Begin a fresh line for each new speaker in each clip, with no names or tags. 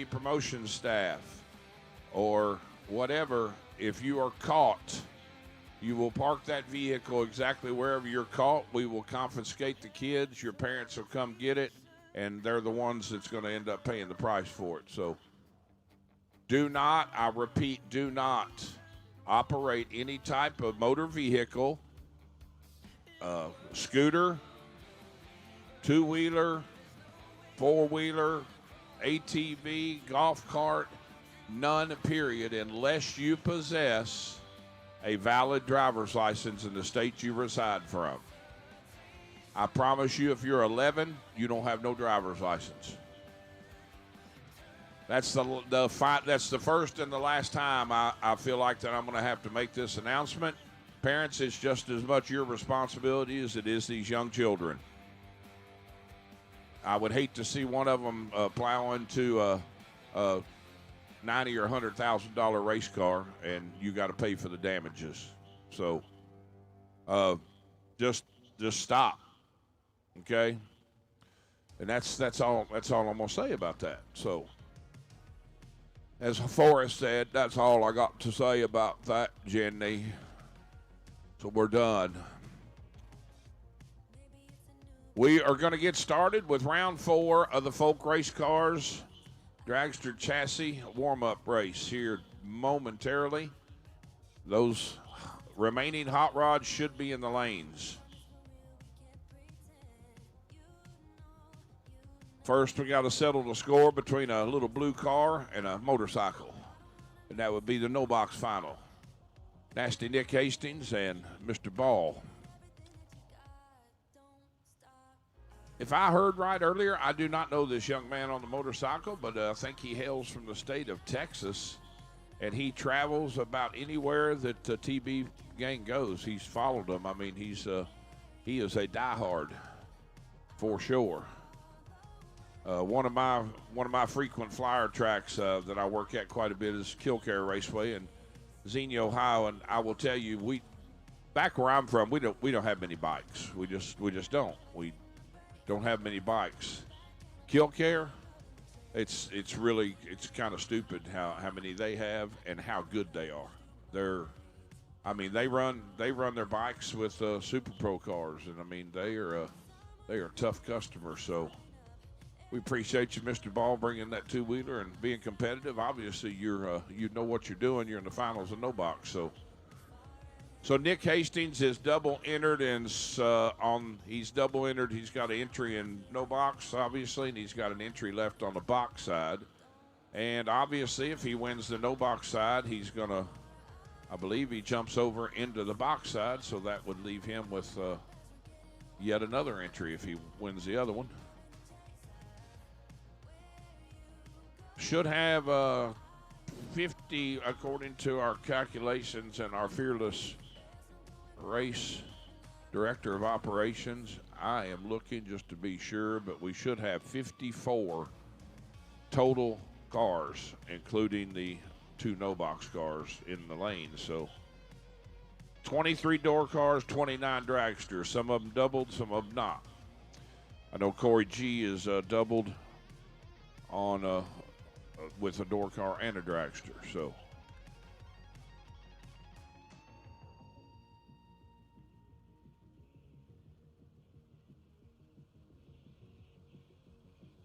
Academy promotion staff or whatever, if you are caught, you will park that vehicle exactly wherever you're caught. We will confiscate the kids. Your parents will come get it, and they're the ones that's going to end up paying the price for it. So do not, I repeat, do not operate any type of motor vehicle, scooter, two-wheeler, four-wheeler, ATV, golf cart, none, period, unless you possess a valid driver's license in the state you reside from. I promise you, if you're 11, you don't have no driver's license. That's the first and the last time I feel like that I'm going to have to make this announcement. Parents, it's just as much your responsibility as it is these young children. I would hate to see one of them plow into a $90,000 or $100,000 race car, and you got to pay for the damages. So, just stop, okay? And that's all I'm gonna say about that. So, as Forrest said, that's all I got to say about that, Jenny. So we're done. We are going to get started with round 4 of the Folk Race Cars Dragster Chassis warm-up race here momentarily. Those remaining hot rods should be in the lanes. First, we got to settle the score between a little blue car and a motorcycle, and that would be the no-box final. Nasty Nick Hastings and Mr. Ball. If I heard right earlier, I do not know this young man on the motorcycle, but I think he hails from the state of Texas, and he travels about anywhere that the TB gang goes. He's followed them. I mean, he is a diehard for sure. One of my frequent flyer tracks that I work at quite a bit is Killcare Raceway in Xenia, Ohio, and I will tell you, back where I'm from, we don't have many bikes. We just don't. We don't have many bikes. Killcare, it's kind of stupid how many they have and how good they are. They run their bikes with Super Pro cars, and I mean they are tough customers. So we appreciate you, Mr. Ball, bringing that two-wheeler and being competitive. Obviously, you know what you're doing. You're in the finals of no box. So Nick Hastings is double entered, and he's double entered. He's got an entry in no box, obviously, and he's got an entry left on the box side. And obviously, if he wins the no box side, he's gonna, I believe, he jumps over into the box side. So that would leave him with yet another entry if he wins the other one. Should have 50 according to our calculations and our fearless race director of operations. I am looking just to be sure, but we should have 54 total cars, including the 2 no-box cars in the lane. So 23 door cars, 29 dragsters. Some of them doubled, some of them not. I know Corey G is doubled on with a door car and a dragster. So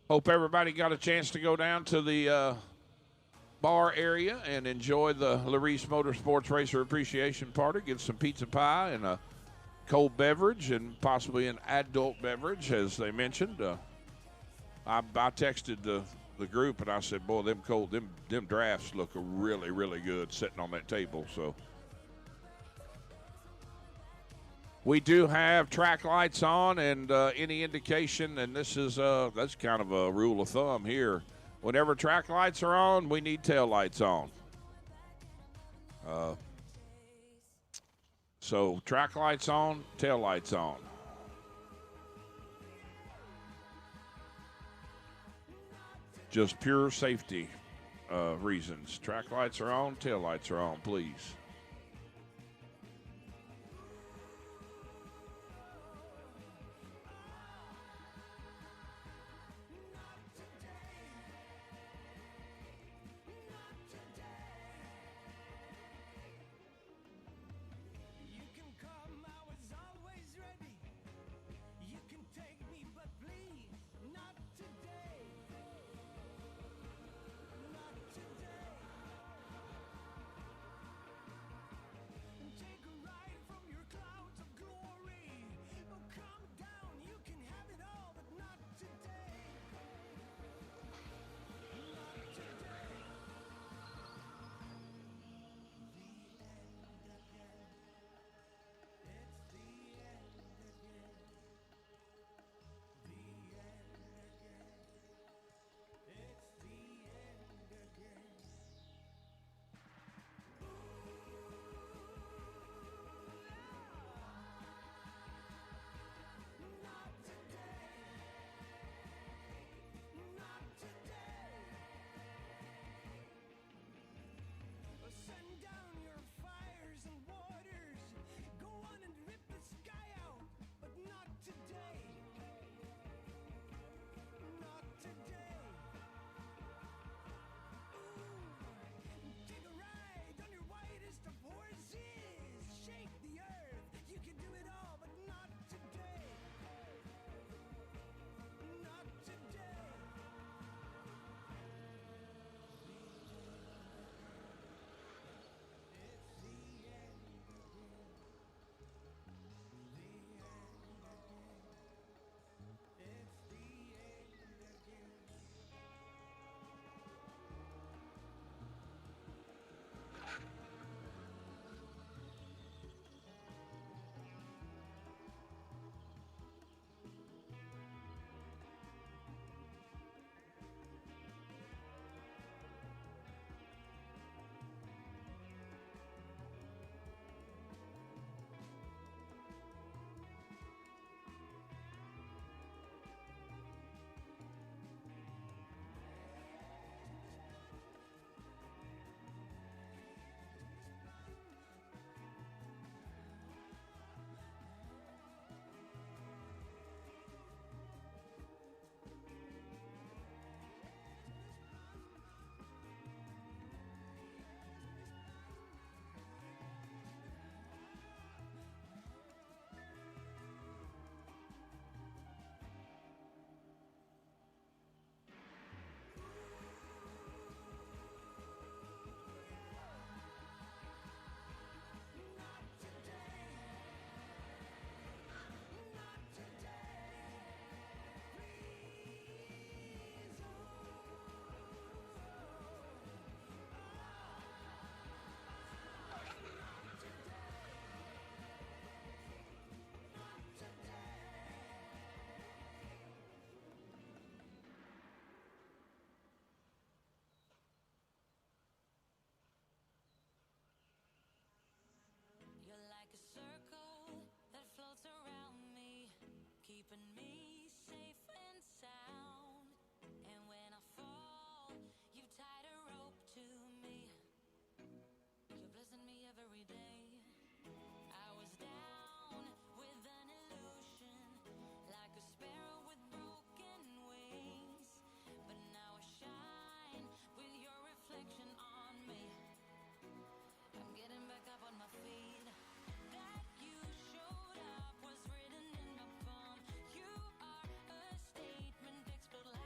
hope everybody got a chance to go down to the bar area and enjoy the Laris Motorsports Racer Appreciation Party. Get some pizza pie and a cold beverage and possibly an adult beverage, as they mentioned. I texted the group and I said, boy, them drafts look really, really good sitting on that table. So we do have track lights on, and any indication, and this is that's kind of a rule of thumb here. Whenever track lights are on, we need tail lights on. So track lights on, tail lights on. Just pure safety reasons. Track lights are on, tail lights are on, please.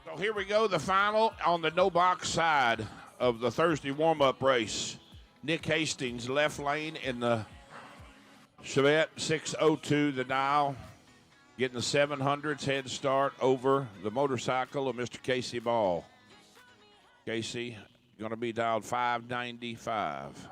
So here we go, the final on the no-box side of the Thursday warm-up race. Nick Hastings, left lane in the Chevette 602, the dial, getting the 700s head start over the motorcycle of Mr. Casey Ball. Casey going to be dialed 595.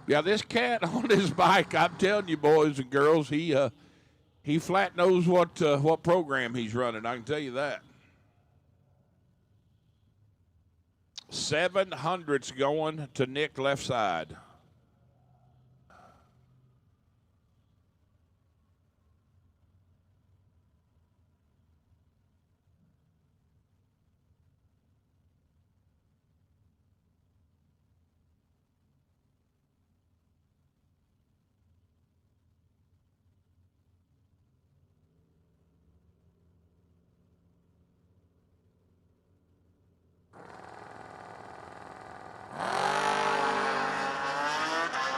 Yeah, this cat on his bike, I'm telling you, boys and girls, he flat knows what program he's running. I can tell you that. 700s going to Nick left side.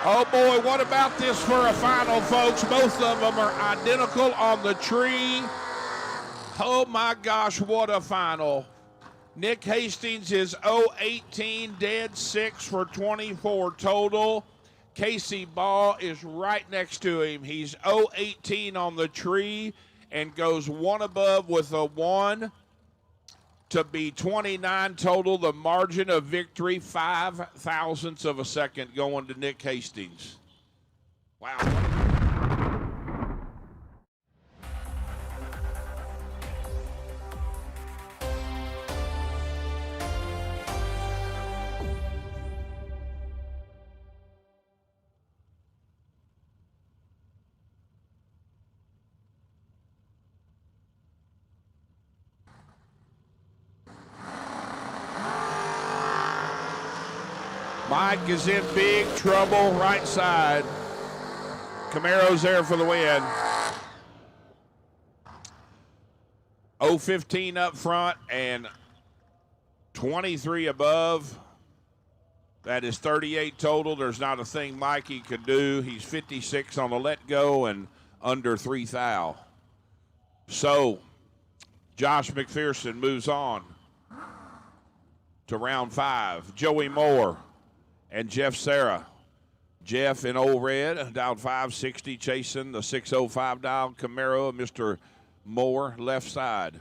Oh, boy, what about this for a final, folks? Both of them are identical on the tree. Oh, my gosh, what a final. Nick Hastings is 0-18, dead 6 for 24 total. Casey Ball is right next to him. He's 0-18 on the tree and goes one above with a 1 to be 29 total. The margin of victory, 5 thousandths of a second going to Nick Hastings. Wow. Mike is in big trouble right side. Camaro's there for the win. 0-15 up front and 23 above. That is 38 total. There's not a thing Mikey could do. He's 56 on the let go and under 3 thou. So Josh McPherson moves on to round 5. Joey Moore and Jeff Serra. Jeff in old red, dialed 560, chasing the 605 dial Camaro of Mr. Moore, left side.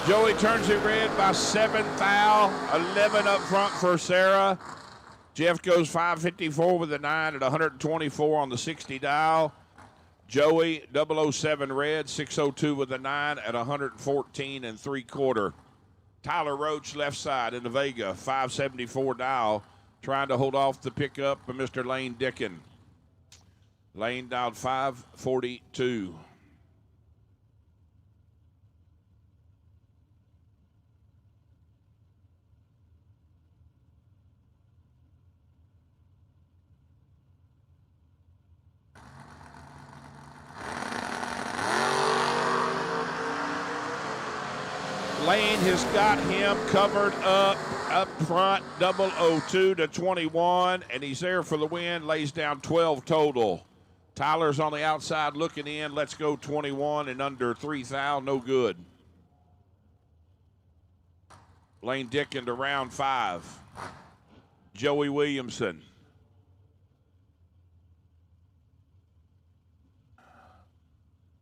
Joey turns it red by 7 thou, 11 up front for Sarah. Jeff goes 554 with a 9 at 124 on the 60 dial. Joey 007 red, 602 with a 9 at 114 and 3/4. Tyler Roach left side in the Vega, 574 dial, trying to hold off the pickup of Mr. Lane Dickin. Lane dialed 542. Lane has got him covered up front, 002 to 21, and he's there for the win, lays down 12 total. Tyler's on the outside looking in. Let's go 21 and under 3,000, no good. Lane Dickin to round 5. Joey Williamson.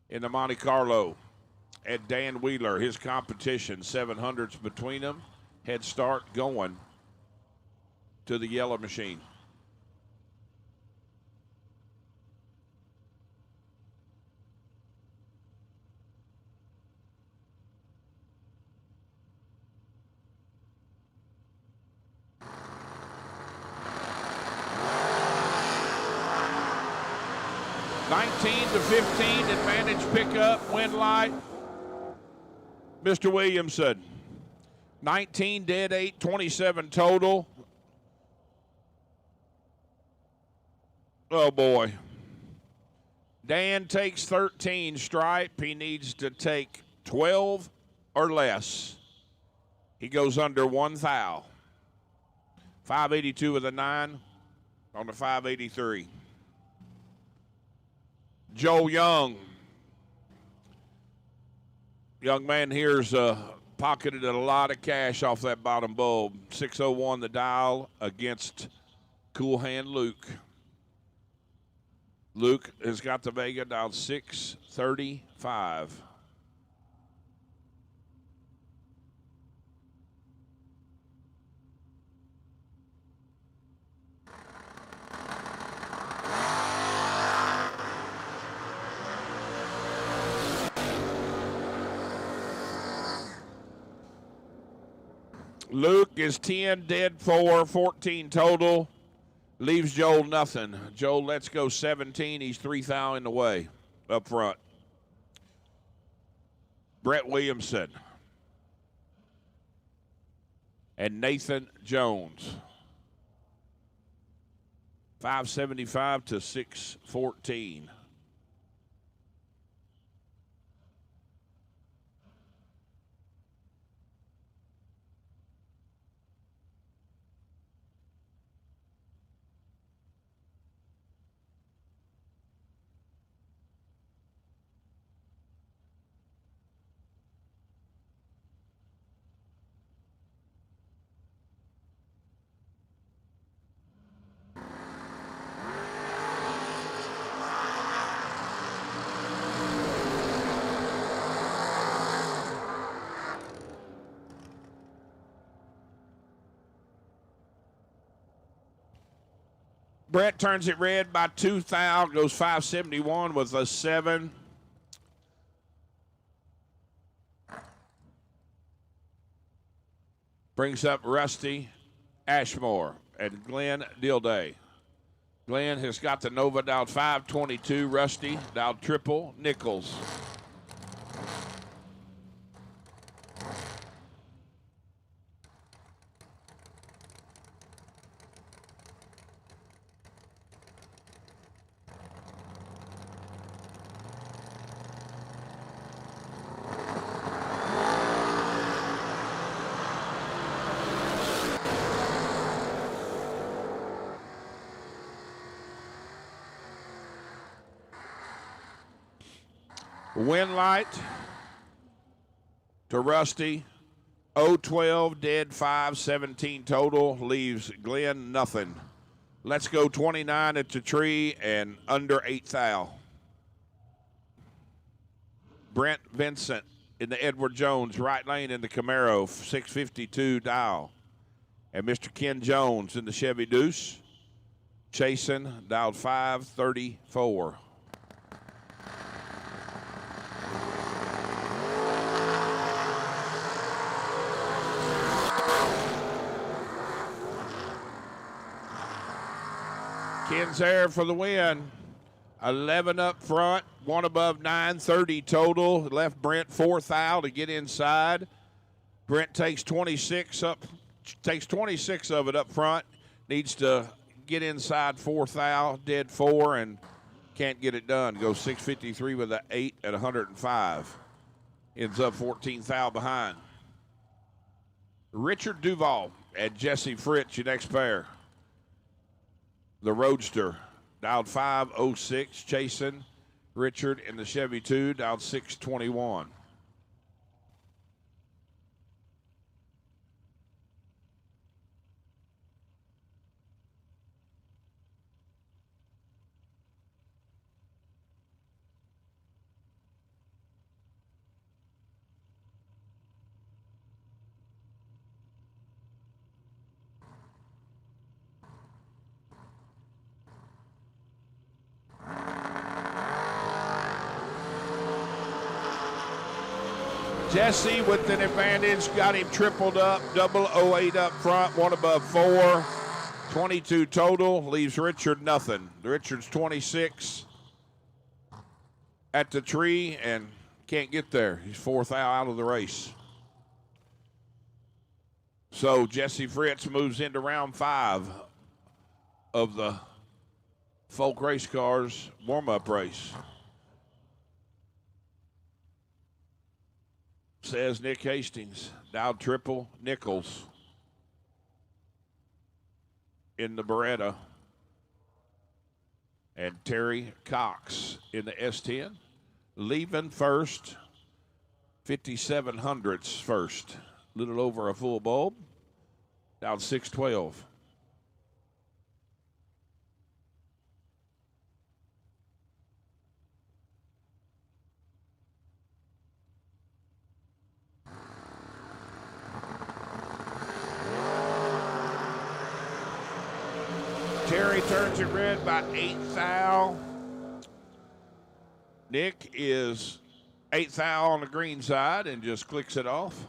In the Monte Carlo. At Dan Wheeler, his competition, 700s between them. Head start going to the yellow machine. To 15, advantage pickup, win light. Mr. Williamson, 19 dead 8, 27 total. Oh boy. Dan takes 13 stripe. He needs to take 12 or less. He goes under 1 thou. 582 with a 9 on the 583. Joe Young. Young man here's pocketed a lot of cash off that bottom bulb. 601 the dial against Cool Hand Luke. Luke has got the Vega dialed 635. Luke is 10, dead 4, 14 total. Leaves Joel nothing. Joel lets go 17. He's 3,000 in the way up front. Brett Williamson. And Nathan Jones. 575 to 614. Brett turns it red by 2 thou, goes 571 with a 7. Brings up Rusty Ashmore and Glenn Dilday. Glenn has got the Nova dialed 522. Rusty dialed triple Nichols. Win light to Rusty. 012, dead 5, 17 total. Leaves Glenn nothing. Let's go 29 at the tree and under 8 thou. Brent Vincent in the Edward Jones, right lane in the Camaro, 652 dial. And Mr. Ken Jones in the Chevy Deuce, chasing, dialed 534. Ken's there for the win. 11 up front, one above 930 total. Left Brent 4 thou to get inside. Brent takes 26 of it up front. Needs to get inside 4 thou, dead 4, and can't get it done. Goes 653 with an 8 at 105. Ends up 14 thou behind. Richard Duval and Jesse Fritz, your next pair. The Roadster, dialed 506, chasing Richard in the Chevy 2, dialed 621. Jesse with an advantage, got him tripled up, 008 up front, one above 4, 22 total, leaves Richard nothing. Richard's 26 at the tree and can't get there. He's 4th out of the race. So Jesse Fritz moves into round 5 of the Folk Race Cars warm-up race. Says Nick Hastings, dialed triple Nichols in the Beretta, and Terry Cox in the S10, leaving first, 5700ths first, little over a full bulb, dialed 612. Terry turns it red about 8th thou. Nick is 8th thou on the green side and just clicks it off.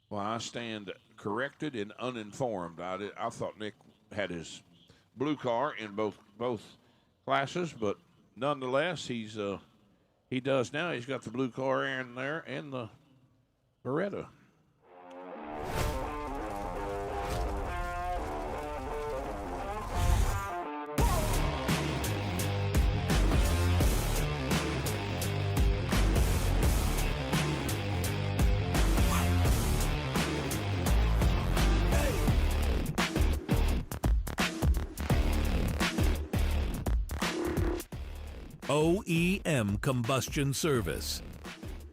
Well, I stand corrected and uninformed. I thought Nick had his blue car in both classes, but nonetheless, he does now. He's got the blue car in there and the Beretta.
OEM Combustion Service,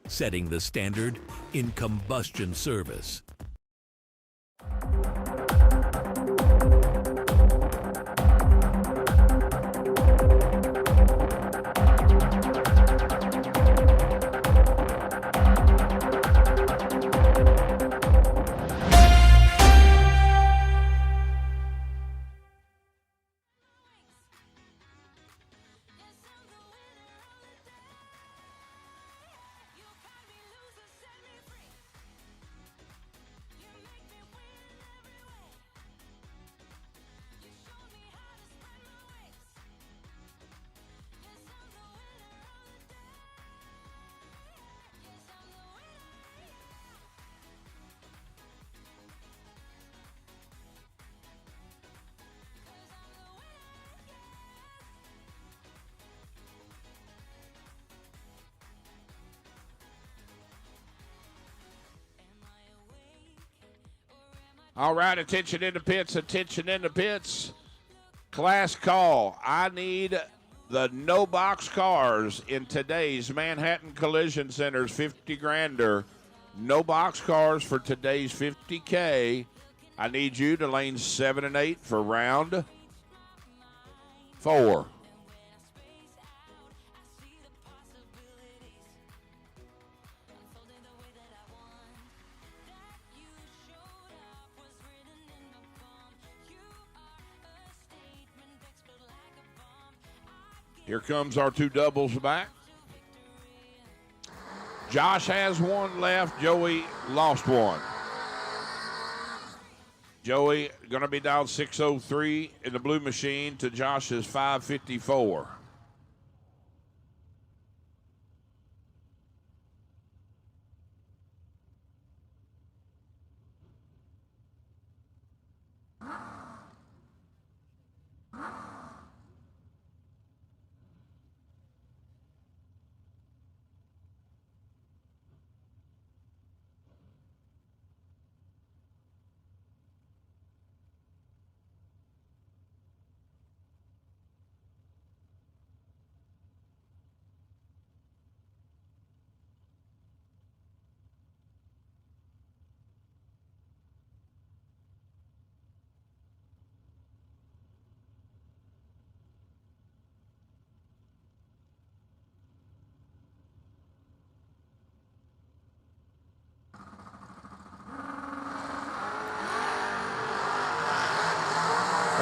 setting the standard in combustion service.
All right, attention in the pits, attention in the pits. Class call. I need the no box cars in today's Manhattan Collision Center's 50 grander. No box cars for today's 50K. I need you to lanes 7 and 8 for round 4. Here comes our two doubles back. Josh has one left. Joey lost one. Joey going to be down 603 in the blue machine to Josh's 554.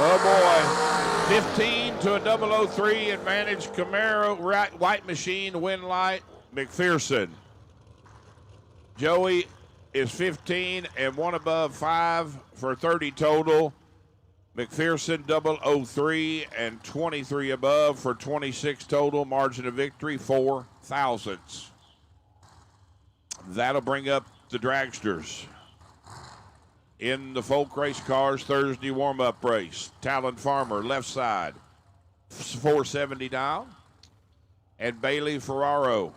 Oh, boy. 15 to a 003 advantage. Camaro, white machine, win light, McPherson. Joey is 15 and one above 5 for 30 total. McPherson 003 and 23 above for 26 total. Margin of victory, 4 thousandths. That'll bring up the Dragsters. In the folk race cars, Thursday warm-up race. Talon Farmer, left side, 470 down. And Bailey Ferraro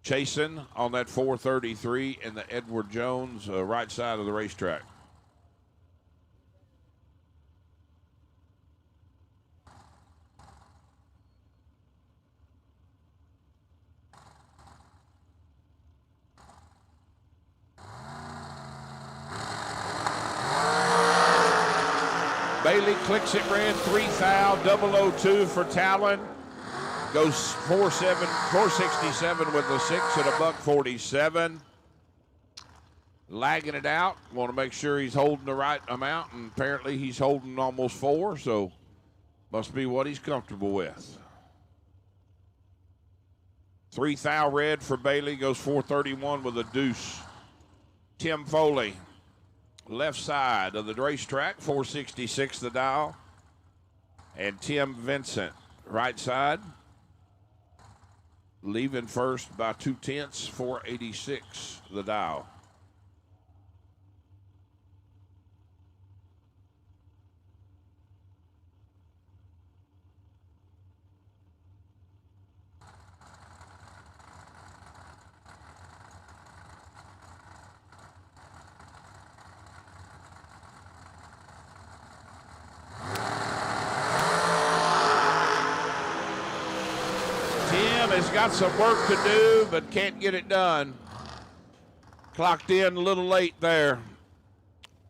chasing on that 433 in the Edward Jones right side of the racetrack. Bailey clicks it, ran 3,000, 002 for Talon. Goes 467 with the 6 at $147. Lagging it out. Want to make sure he's holding the right amount, and apparently he's holding almost 4, so must be what he's comfortable with. 3,000 red for Bailey, goes 431 with a deuce. Tim Foley, left side of the racetrack, 466 the dial. And Tim Vincent, right side, leaving first by 0.2, 486 the dial. Has got some work to do, but can't get it done. Clocked in a little late there.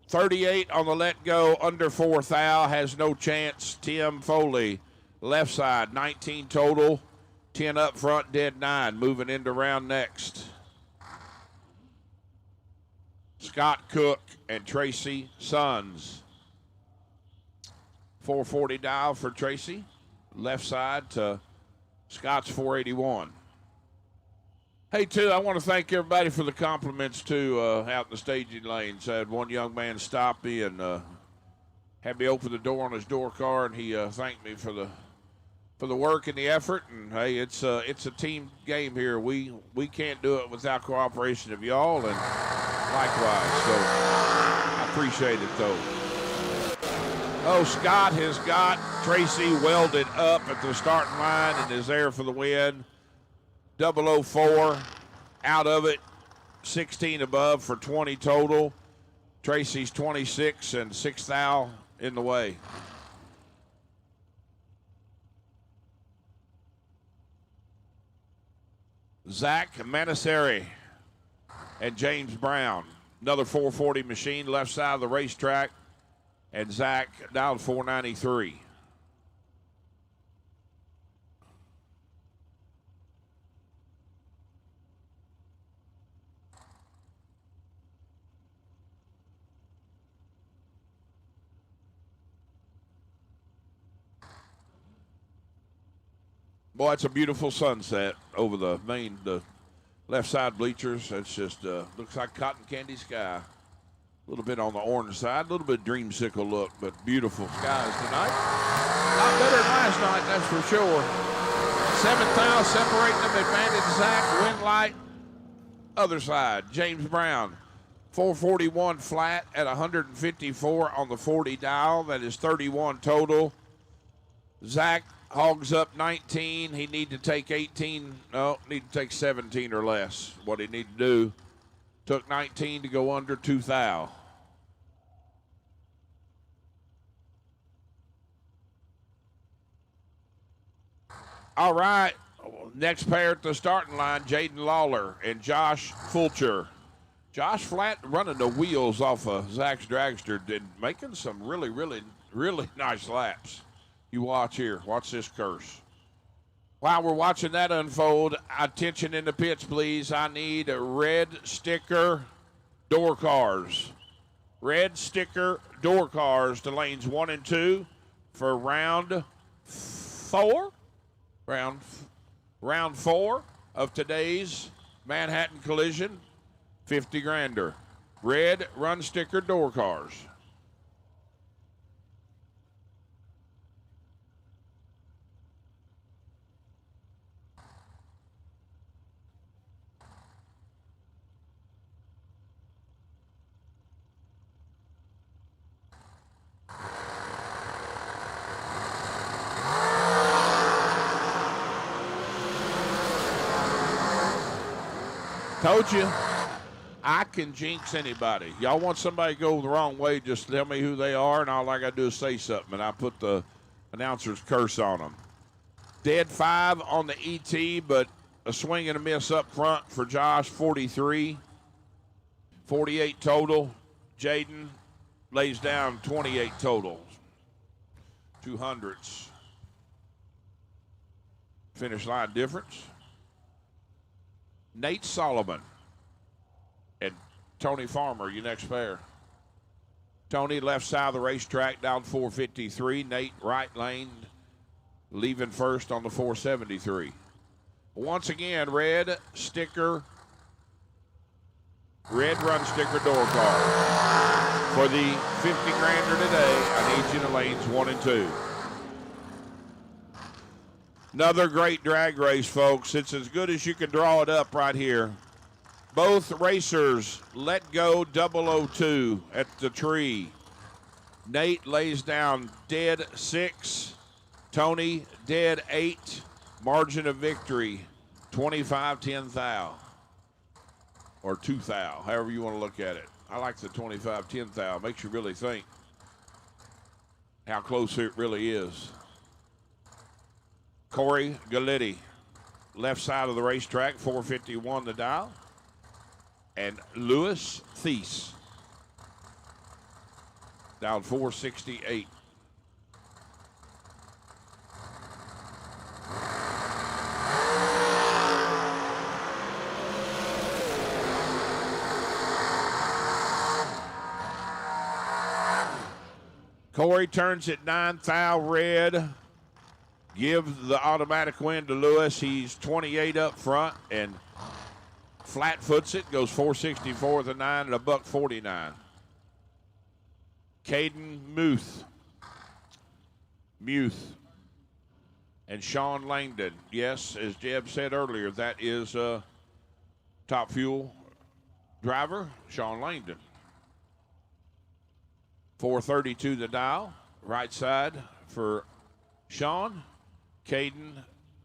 38 on the let go, under 4,000, has no chance. Tim Foley, left side, 19 total, 10 up front, dead 9, moving into round next. Scott Cook and Tracy Sons. 440 dial for Tracy, left side to Scott's 481. Hey, too, I want to thank everybody for the compliments, too, out in the staging lanes. I had one young man stop me and had me open the door on his door car, and he thanked me for the work and the effort. And, hey, it's a team game here. We can't do it without cooperation of y'all, and likewise. So I appreciate it, though. Oh, Scott has got Tracy welded up at the starting line and is there for the win. 004 out of it, 16 above for 20 total. Tracy's 26 and 6,000 in the way. Zach Manaseri and James Brown. Another 440 machine, left side of the racetrack. And Zach down 493. Boy, it's a beautiful sunset over the left side bleachers. It's just looks like cotton candy sky. A little bit on the orange side, a little bit dreamsicle look, but beautiful skies tonight. A lot better than last night, that's for sure. 7th thou separating them, advantage Zach, wind light, other side. James Brown, 441 flat at 154 on the 40 dial. That is 31 total. Zach hogs up 19. He need to take 18. No, need to take 17 or less. What he need to do. Took 19 to go under 2 thou. All right. Next pair at the starting line, Jaden Lawler and Josh Fulcher. Josh Flat running the wheels off of Zach's Dragster and making some really, really, really nice laps. You watch here. Watch this curse. While we're watching that unfold, attention in the pits, please. I need a red sticker door cars. Red sticker door cars to lanes 1 and 2 for round 4. Round 4 of today's Manhattan Collision 50 grander. Red run sticker door cars. Told you, I can jinx anybody. Y'all want somebody to go the wrong way, just tell me who they are, and all I got to do is say something, and I put the announcer's curse on them. Dead 5 on the ET, but a swing and a miss up front for Josh, 43. 48 total. Jaden lays down 28 total. 200s. Finish line difference. Nate Solomon and Tony Farmer, your next pair. Tony, left side of the racetrack, down 453. Nate, right lane, leaving first on the 473. Once again, red run sticker door card. For the 50 grander today, I need you to lanes 1 and 2. Another great drag race, folks. It's as good as you can draw it up right here. Both racers let go 002 at the tree. Nate lays down dead 6. Tony dead 8. Margin of victory 25-10 thou. Or 2 thou, however you want to look at it. I like the 25-10 thou. Makes you really think how close it really is. Corey Galitti, left side of the racetrack, 451 the dial. And Lewis Thies, down 468. Corey turns at 9 thou red. Give the automatic win to Lewis. He's 28 up front and flat foots it. Goes 464 the 9 and a $149. Caden Muth. And Sean Langdon. Yes, as Jeb said earlier, that is Top Fuel driver, Sean Langdon. 432 the dial. Right side for Sean. Caden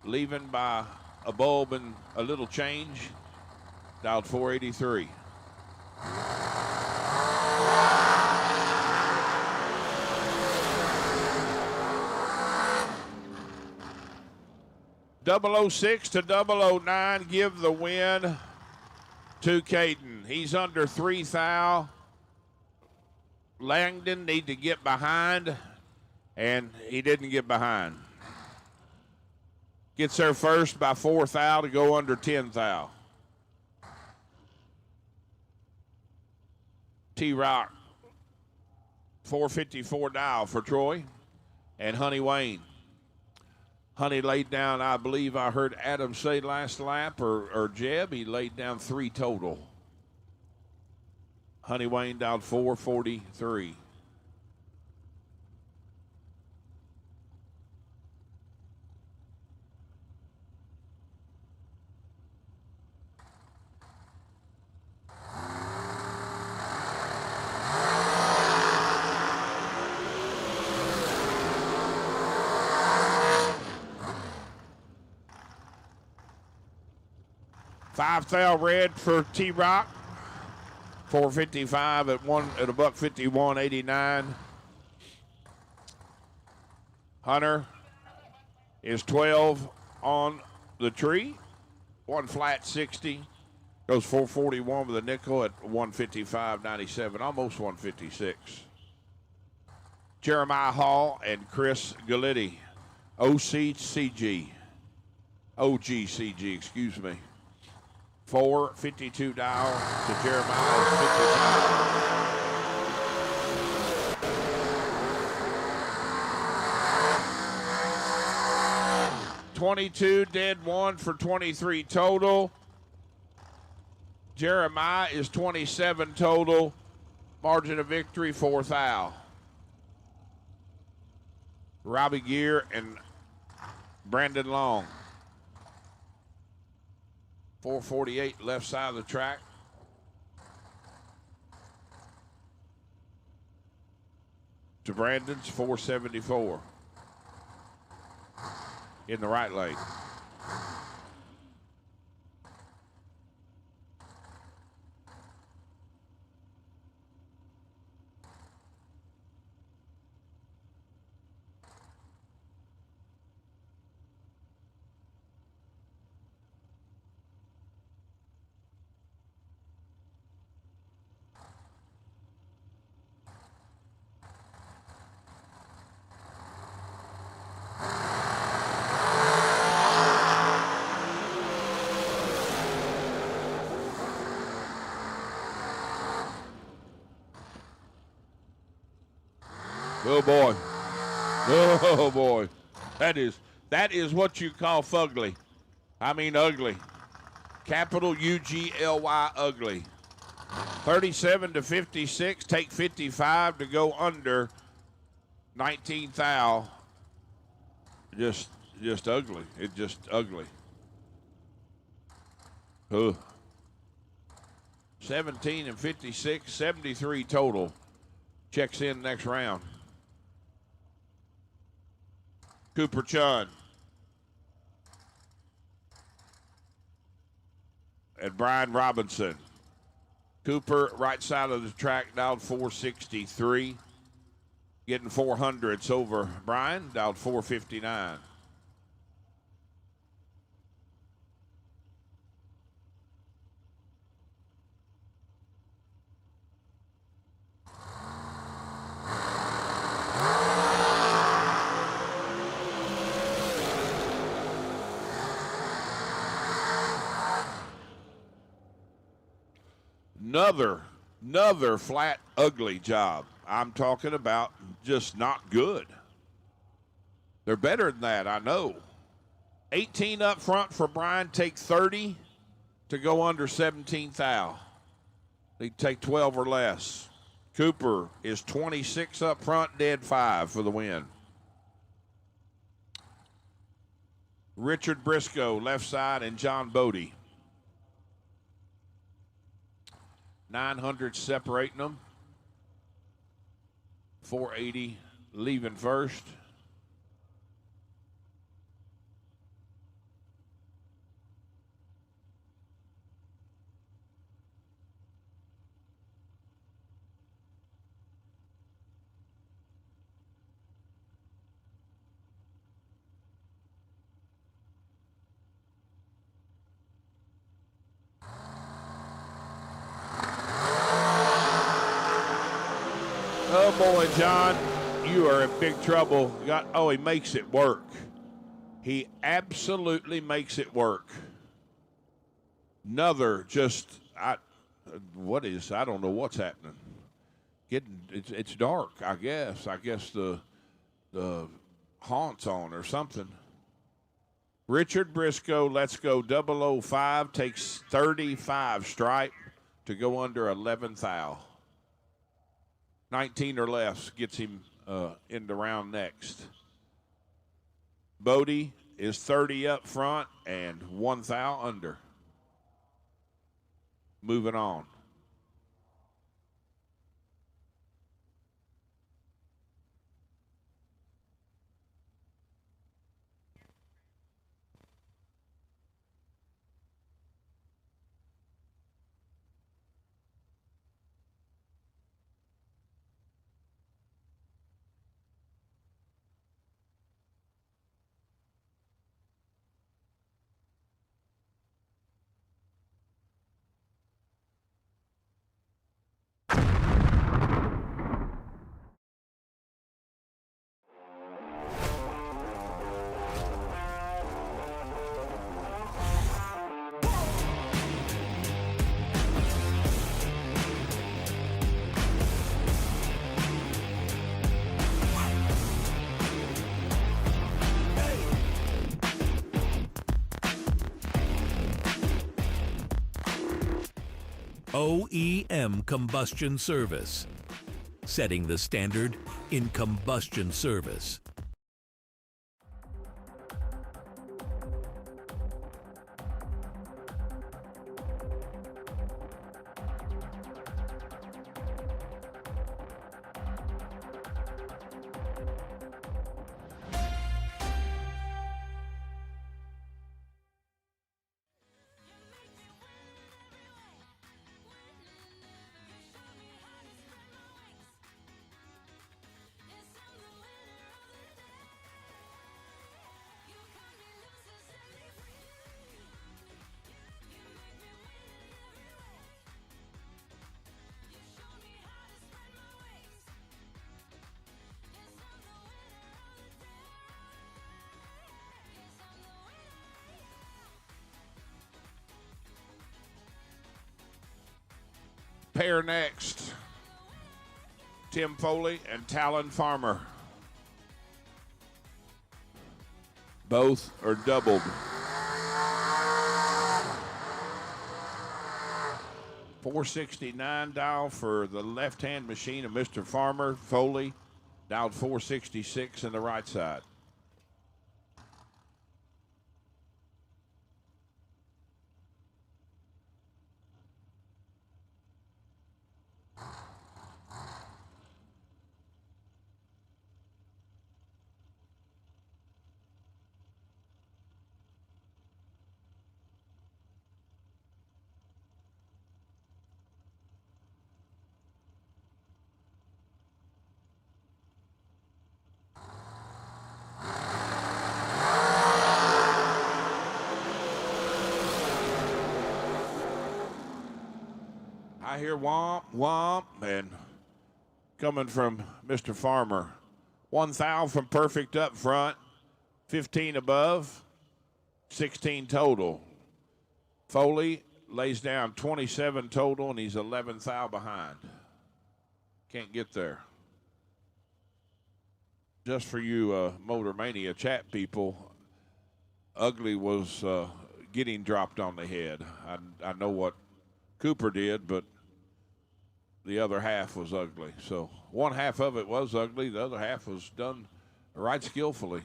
leaving by a bulb and a little change. Dialed 483. .006 to .009 give the win to Caden. He's under 3 thou. Langdon need to get behind, and he didn't get behind. Gets there first by 4 thou to go under 10 thou. T-Rock, 454 dial for Troy and Honey Wayne. Honey laid down, I believe I heard Adam say last lap, or Jeb, he laid down 3 total. Honey Wayne down 4:43. Five thou red for T-Rock. 455 at a buck 51.89. Hunter is 12 on the tree. One flat 60. Goes 441 with a nickel at 155.97, almost 156. Jeremiah Hall and Chris Galitti. OGCG, excuse me. 452 down to Jeremiah's 55. 22 dead one for 23 total. Jeremiah is 27 total. Margin of victory, 4 thou. Robbie Gear and Brandon Long. 448 left side of the track. To Brandon's 474. In the right lane. Oh boy. Oh boy. That is what you call fugly. I mean ugly. Capital UGLY ugly. 37 to 56. Take 55 to go under 19 thou. Just ugly. It's just ugly. Ugh. 17 and 56. 73 total. Checks in next round. Cooper Chun and Brian Robinson. Cooper, right side of the track, down 463. Getting 400s over Brian, down 459. Another flat, ugly job. I'm talking about just not good. They're better than that, I know. 18 up front for Brian, take 30 to go under 17 thou. They take 12 or less. Cooper is 26 up front, dead 5 for the win. Richard Briscoe, left side, and John Bodie. 900 separating them. 480 leaving first. Oh, boy, John, you are in big trouble. He makes it work. He absolutely makes it work. Another I don't know what's happening. It's dark, I guess. I guess the haunt's on or something. Richard Briscoe, let's go 005, takes 35 stripe to go under 11th thou. 19 or less gets him in the round next. Bodie is 30 up front and 1 thou under. Moving on.
OEM Combustion Service. Setting the standard in combustion service.
Pair next. Tim Foley and Talon Farmer. Both are doubled. $469 dial for the left-hand machine of Mr. Farmer. Foley dialed $466 in the right side. I hear womp, womp, and coming from Mr. Farmer. 1 thou from perfect up front, 15 above, 16 total. Foley lays down 27 total, and he's 11 thou behind. Can't get there. Just for you Motor Mania chat people, Ugly was getting dropped on the head. I know what Cooper did, but the other half was ugly. So one half of it was ugly. The other half was done right skillfully.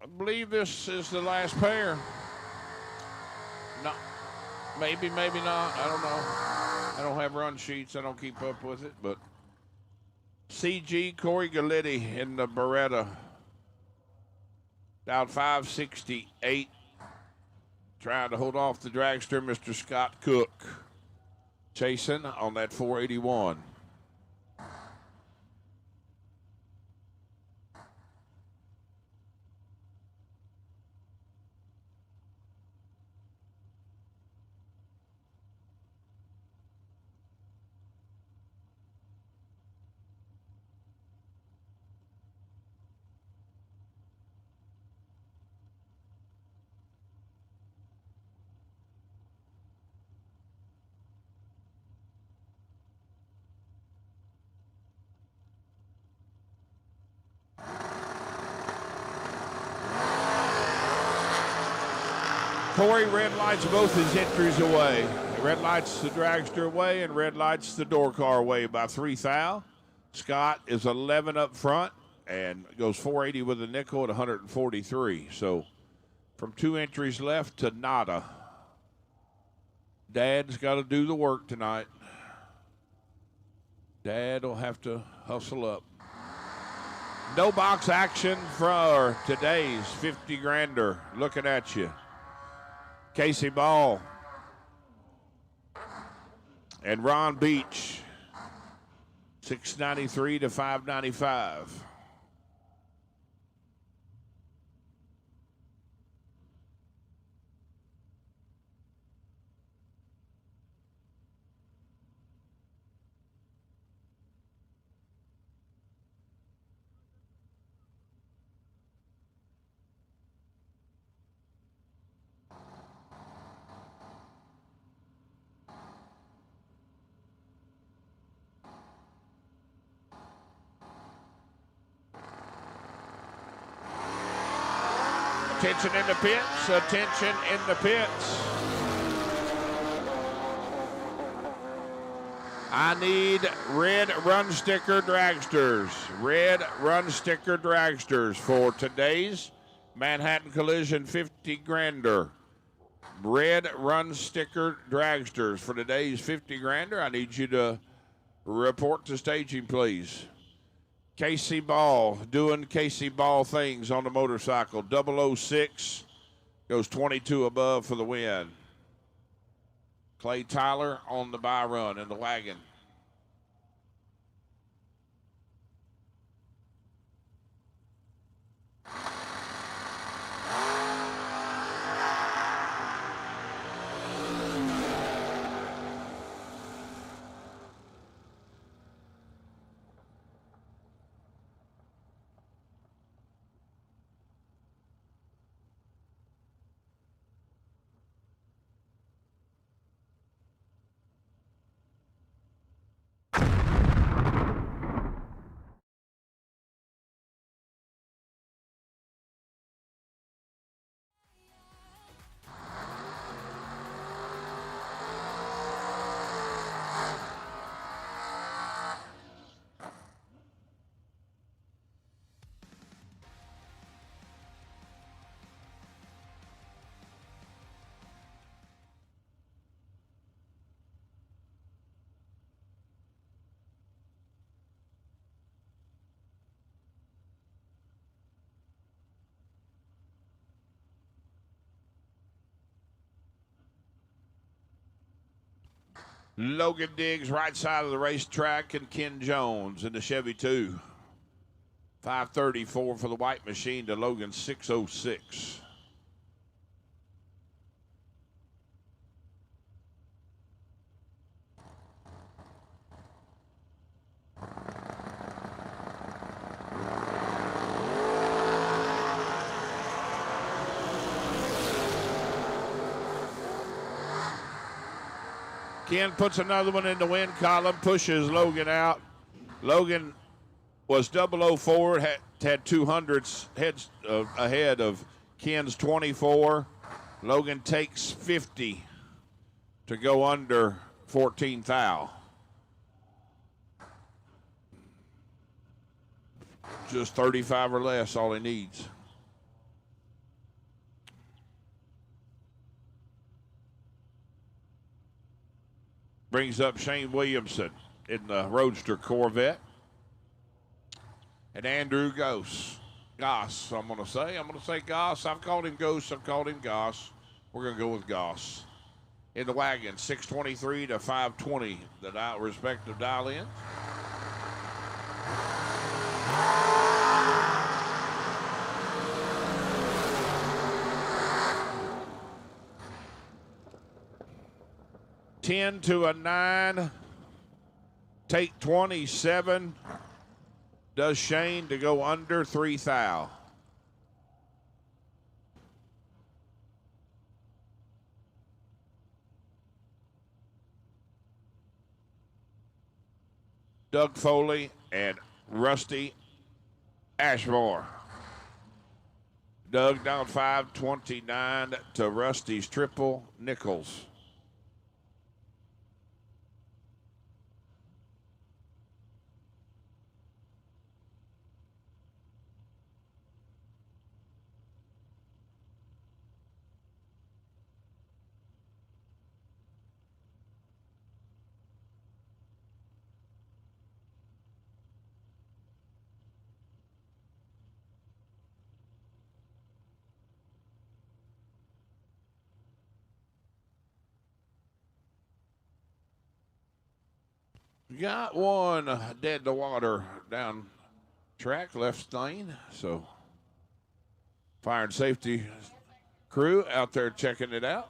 I believe this is the last pair. No, maybe, maybe not. I don't know. I don't have run sheets. I don't keep up with it. But CG Corey Galletti in the Beretta. Down 568. Trying to hold off the dragster, Mr. Scott Cook. Chasing on that 481. Corey red lights both his entries away. Red lights the dragster away and red lights the door car away by 3 thou. Scott is 11 up front and goes 480 with a nickel at 143. So from 2 entries left to nada. Dad's got to do the work tonight. Dad will have to hustle up. No box action for today's 50 grander. Looking at you. Casey Ball and Ron Beach, 693 to 595. Attention in the pits, attention in the pits. I need red run sticker dragsters. Red run sticker dragsters for today's Manhattan Collision 50 grander. Red run sticker dragsters for today's 50 grander. I need you to report to staging, please. Casey Ball doing Casey Ball things on the motorcycle. 006 goes 22 above for the win. Clay Tyler on the by run in the wagon. Logan Diggs, right side of the racetrack, and Ken Jones in the Chevy 2. 534 for the white machine to Logan 606. Ken puts another one in the win column, pushes Logan out. Logan was 004, had 200s heads ahead of Ken's 24. Logan takes 50 to go under 14 thou. Just 35 or less, all he needs. Brings up Shane Williamson in the Roadster Corvette. And Andrew Goss, I'm going to say Goss. I've called him Goss, I've called him Goss. We're going to go with Goss. In the wagon, 623 to 520, the respective dial-in. $10 to a 9. Take 27. Does Shane to go under 3 thou. Doug Foley and Rusty Ashmore. Doug down 529 to Rusty's triple Nichols. Got one dead to water down track, left lane. So fire and safety crew out there checking it out.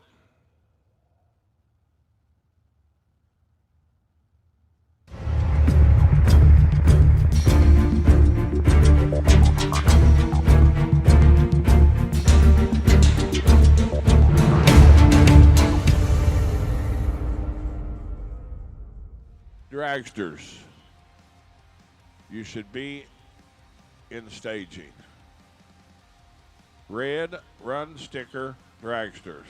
Dragsters, you should be in staging. Red run sticker dragsters.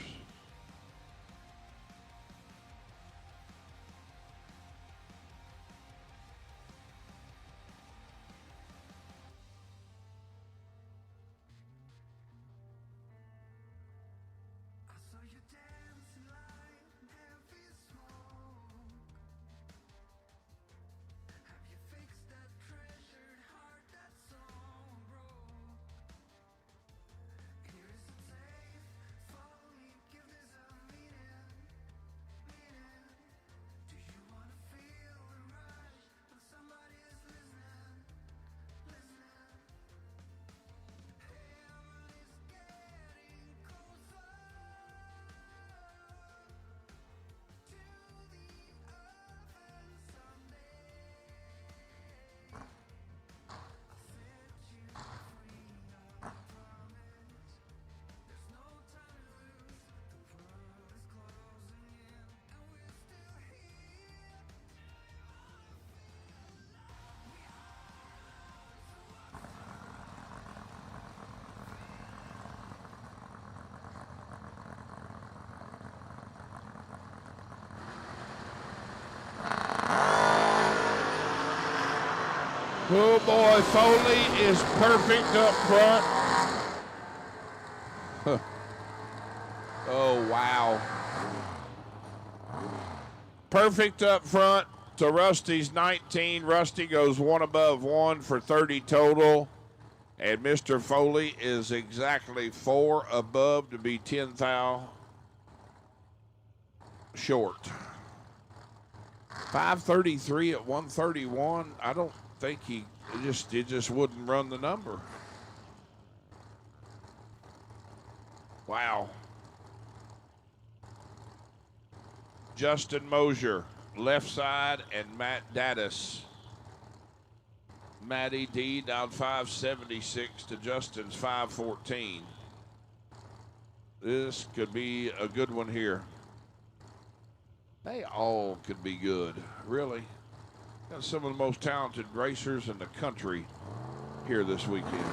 Oh boy, Foley is perfect up front. Huh. Oh wow. Perfect up front to Rusty's 19. Rusty goes one above one for 30 total. And Mr. Foley is exactly 4 above to be 10 thou short. 533 at 131. I don't think it just wouldn't run the number. Wow. Justin Mosier, left side, and Matt Dattis. Matty D down 576 to Justin's 514. This could be a good one here. They all could be good, really. Got some of the most talented racers in the country here this weekend.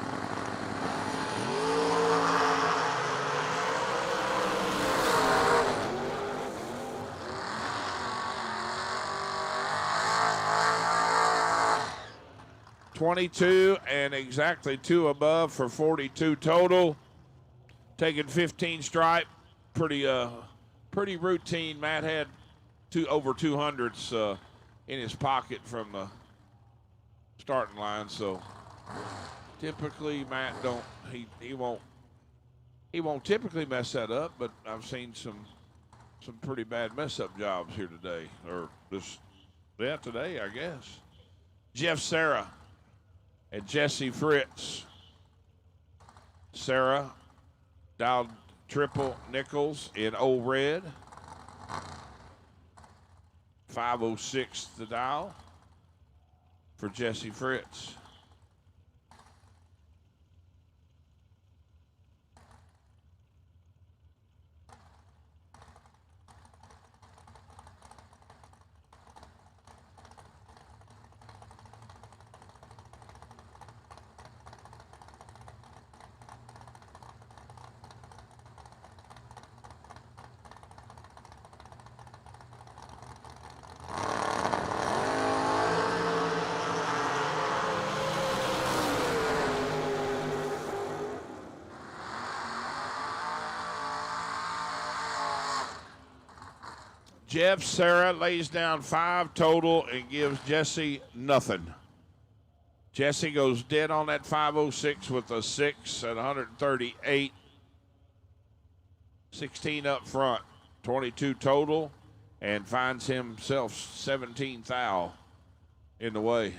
$22 and exactly 2 above for 42 total. Taking 15 stripe, pretty routine. Matt had over 200s in his pocket from the starting line, so typically Matt he won't typically mess that up, but I've seen some pretty bad mess up jobs here today, or today I guess. Jeff Serra and Jesse Fritz. Serra dialed triple Nichols in old red. 506 the dial for Jesse Fritz. Jeff Serra lays down 5 total and gives Jesse nothing. Jesse goes dead on that 506 with a 6 at 138. 16 up front, 22 total, and finds himself 17 thou in the way.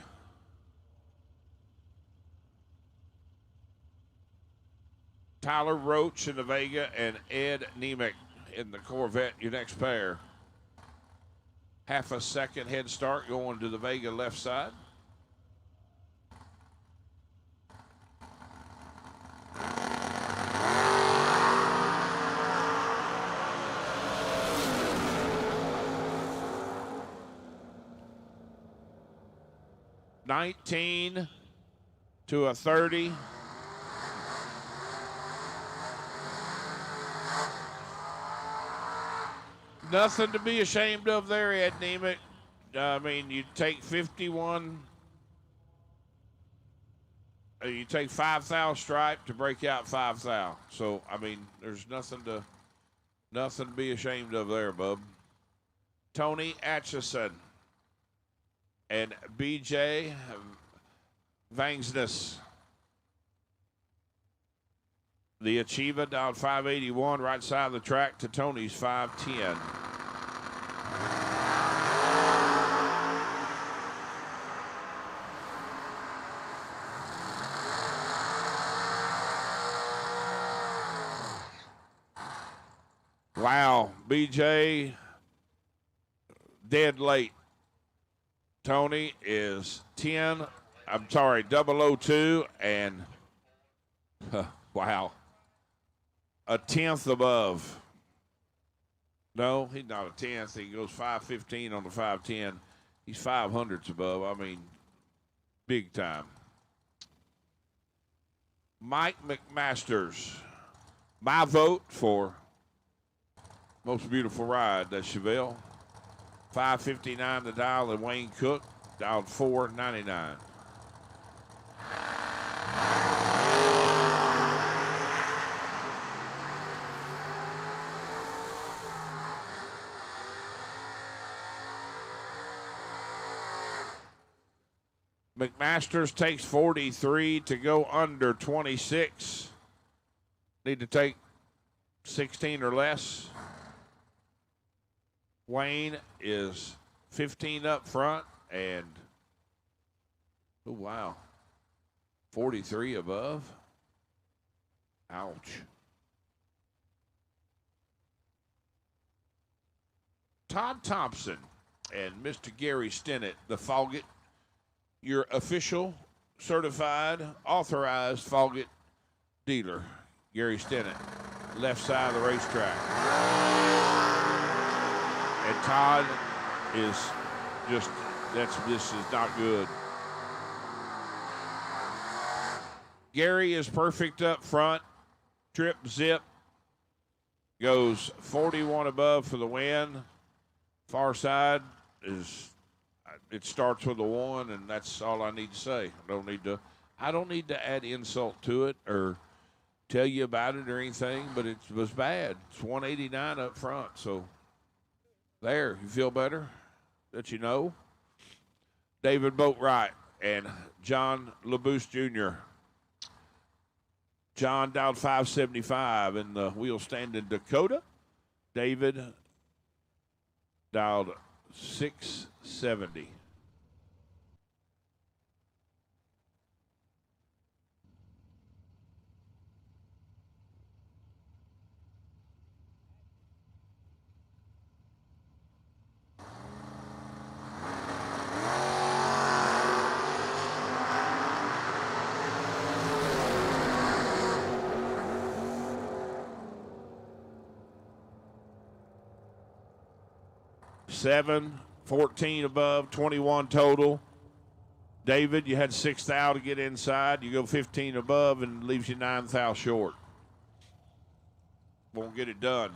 Tyler Roach in the Vega and Ed Nemec in the Corvette, your next pair. Half a second head start going to the Vega left side. $19 to a 30. Nothing to be ashamed of there, Ed Nemec. I mean, you take 51. You take 5 thou stripe to break out 5 thou. So, I mean, there's nothing to be ashamed of there, bub. Tony Atchison and BJ Vangsness. The Achieva down 581, right side of the track to Tony's 510. Wow, BJ dead late. Tony is 002 and wow. A 10th above. No, he's not a 10th. He goes 515 on the 510. He's 500ths above. I mean, big time. Mike McMasters. My vote for most beautiful ride, that's Chevelle. 559 the dial, and Wayne Cook dialed 499. McMasters takes 43 to go under 26. Need to take 16 or less. Wayne is 15 up front and, oh, wow, 43 above. Ouch. Todd Thompson and Mr. Gary Stennett, the Foggett, your official, certified, authorized Foggett dealer. Gary Stennett, left side of the racetrack. And Todd is just, this is not good. Gary is perfect up front. Trip zip. Goes 41 above for the win. Far side is, it starts with a 1, and that's all I need to say. I don't need to add insult to it or tell you about it or anything, but it was bad. It's 189 up front, so there, you feel better that you know. David Boatwright and John LaBouche Jr. John dialed 575 in the wheel stand in Dakota. David dialed 670. Seven, 14 above, 21 total. David, you had 6 thou to get inside. You go 15 above and leaves you 9 thou short. Won't get it done.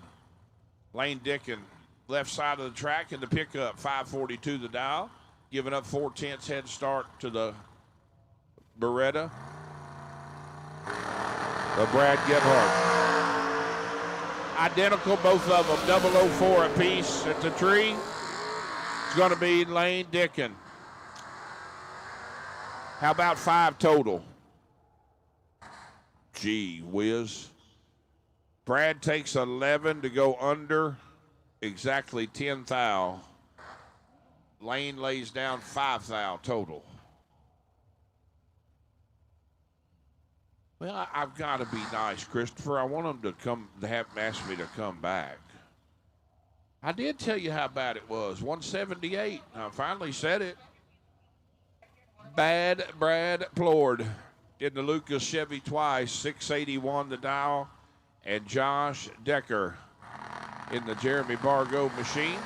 Lane Dickin, left side of the track in the pickup, 542 the dial. Giving up 4/10 head start to the Beretta. The Brad Gebhardt. Identical, both of them, 004 apiece at the tree. It's going to be Lane Dickin. How about 5 total? Gee whiz. Brad takes 11 to go under exactly 10 thou. Lane lays down 5 thou total. Well, I've got to be nice, Christopher. I want them to ask me to come back. I did tell you how bad it was. 178. I finally said it. Bad Brad Plord in the Lucas Chevy twice. 681 the dial. And Josh Decker in the Jeremy Bargo machine.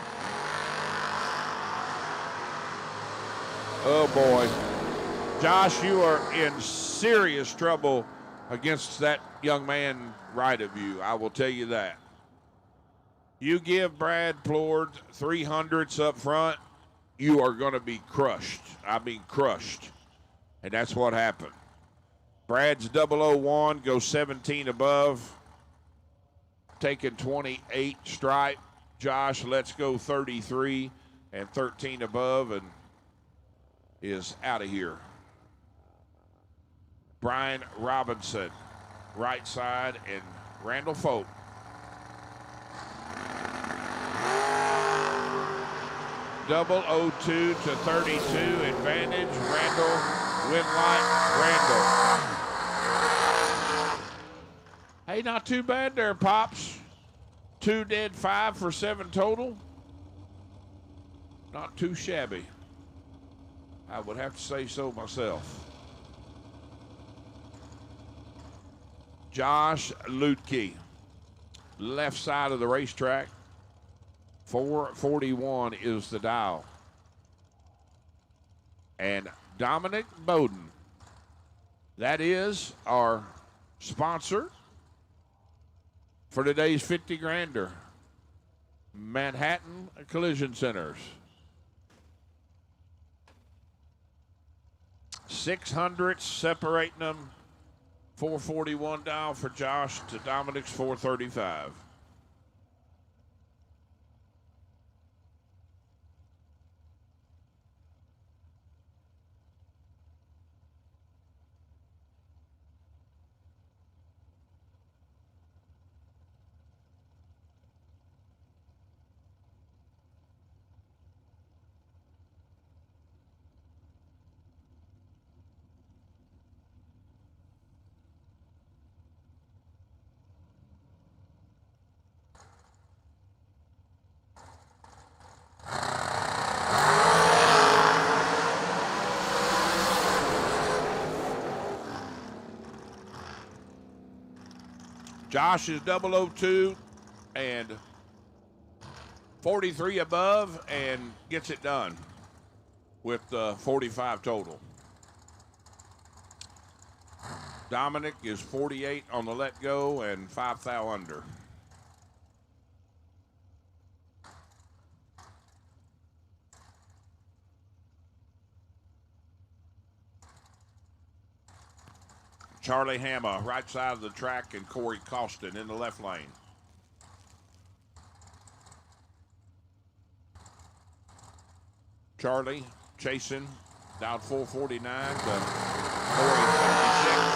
Oh, boy. Josh, you are in serious trouble against that young man right of you. I will tell you that. You give Brad Plord 300s up front, you are going to be crushed. I mean, crushed. And that's what happened. Brad's 001 goes 17 above, taking 28 stripe. Josh lets go 33 and 13 above and is out of here. Brian Robinson, right side, and Randall Folk. Double 02 to 32, advantage, Randall, Winlight, Randall. Hey, not too bad there, Pops. 2 dead, 5 for 7 total. Not too shabby. I would have to say so myself. Josh Lutke, left side of the racetrack. 441 is the dial. And Dominic Bowden, that is our sponsor for today's 50 grander. Manhattan Collision Centers. 600 separating them. 441 dial for Josh to Dominic's 435. Josh is 002 and 43 above and gets it done with 45 total. Dominic is 48 on the let go and 5 thou under. Charlie Hama, right side of the track, and Corey Costin in the left lane. Charlie chasing down 449 to Corey 56.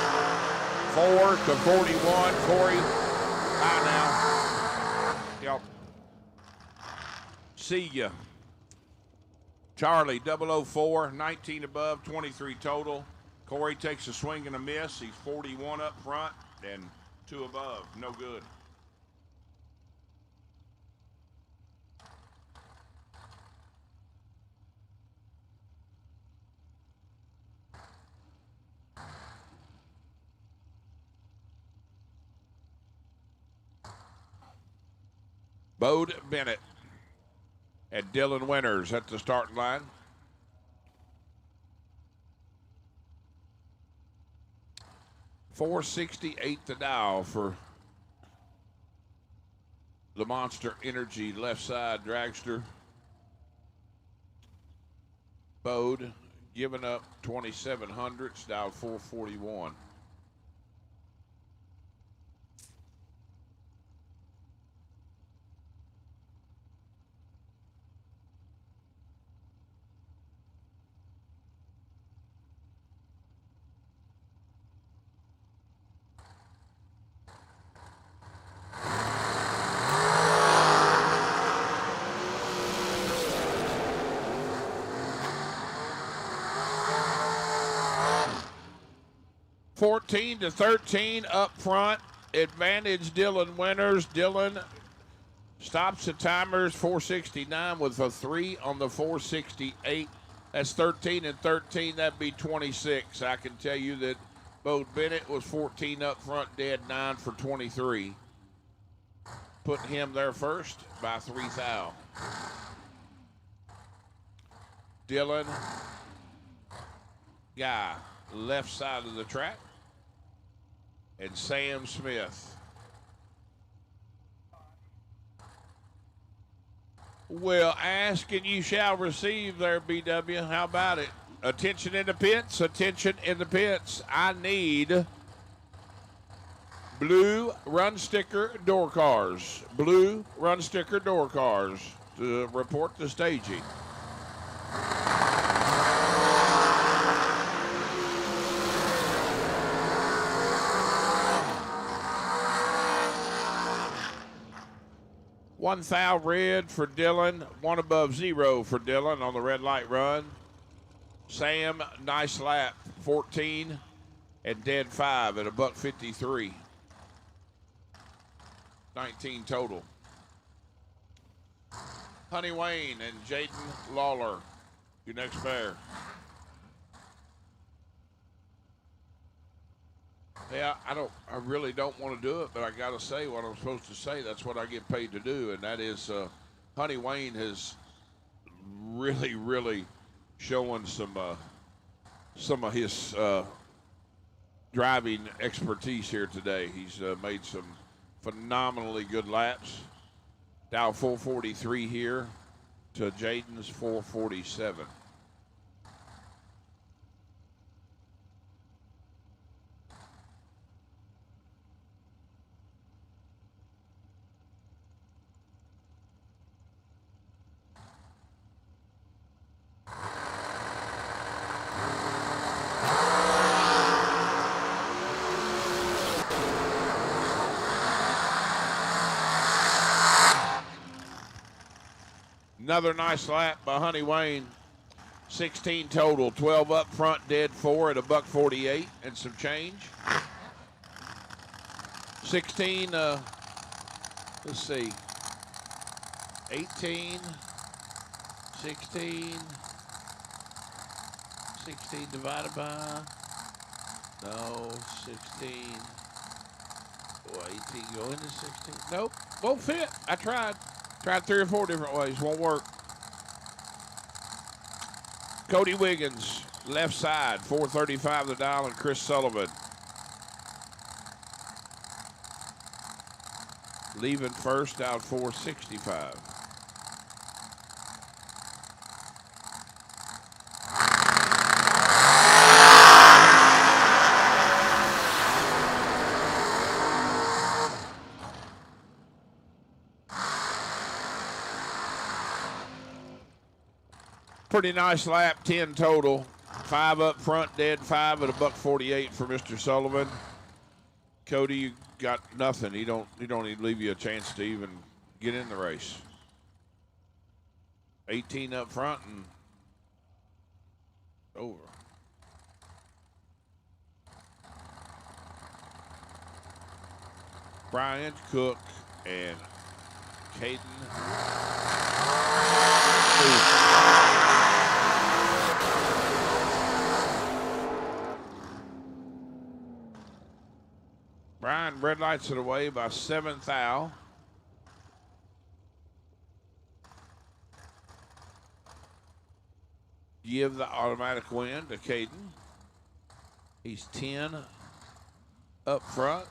4 to 41. Corey, bye now. Yep. See ya. Charlie 004, 19 above, 23 total. Corey takes a swing and a miss. He's 41 up front and 2 above. No good. Bode Bennett and Dylan Winters at the starting line. $468 the dial for the Monster Energy left side dragster. Bode giving up 2,700s, dial 441. 14-13 up front. Advantage Dylan Winters. Dylan stops the timers 469 with a 3 on the 468. That's 13-13. That'd be 26. I can tell you that Bo Bennett was 14 up front, dead 9 for 23. Putting him there first by 3 thou. Dylan Guy, left side of the track. And Sam Smith. Well, ask and you shall receive there, BW. How about it? Attention in the pits. Attention in the pits. I need blue run sticker door cars. Blue run sticker door cars to report the staging. One thou red for Dylan, 1 above 0 for Dylan on the red light run. Sam, nice lap, 14 and dead 5 at $1.53. 19 total. Honey Wayne and Jaden Lawler, your next pair. Yeah, I really don't want to do it, but I got to say what I'm supposed to say. That's what I get paid to do, and that is Honey Wayne has really showing some of his driving expertise here today. He's made some phenomenally good laps. Dow 443 here to Jaden's 447. Another nice lap by Honey Wayne. 16 total, 12 up front, dead 4 at $1.48 and some change. 16, let's see, 18, 16 divided by, no, 16, oh, 18 go into 16, nope, won't fit, I tried. Tried 3 or 4 different ways, won't work. Cody Wiggins, left side, 435 the dial, and Chris Sullivan. Leaving first out 465. Pretty nice lap, 10 total. 5 up front, dead 5 at $1.48 for Mr. Sullivan. Cody, you got nothing. He don't even leave you a chance to even get in the race. 18 up front and over. Brian Cook and Caden. Brian red lights it away by 7 thou. Give the automatic win to Caden. He's 10 up front.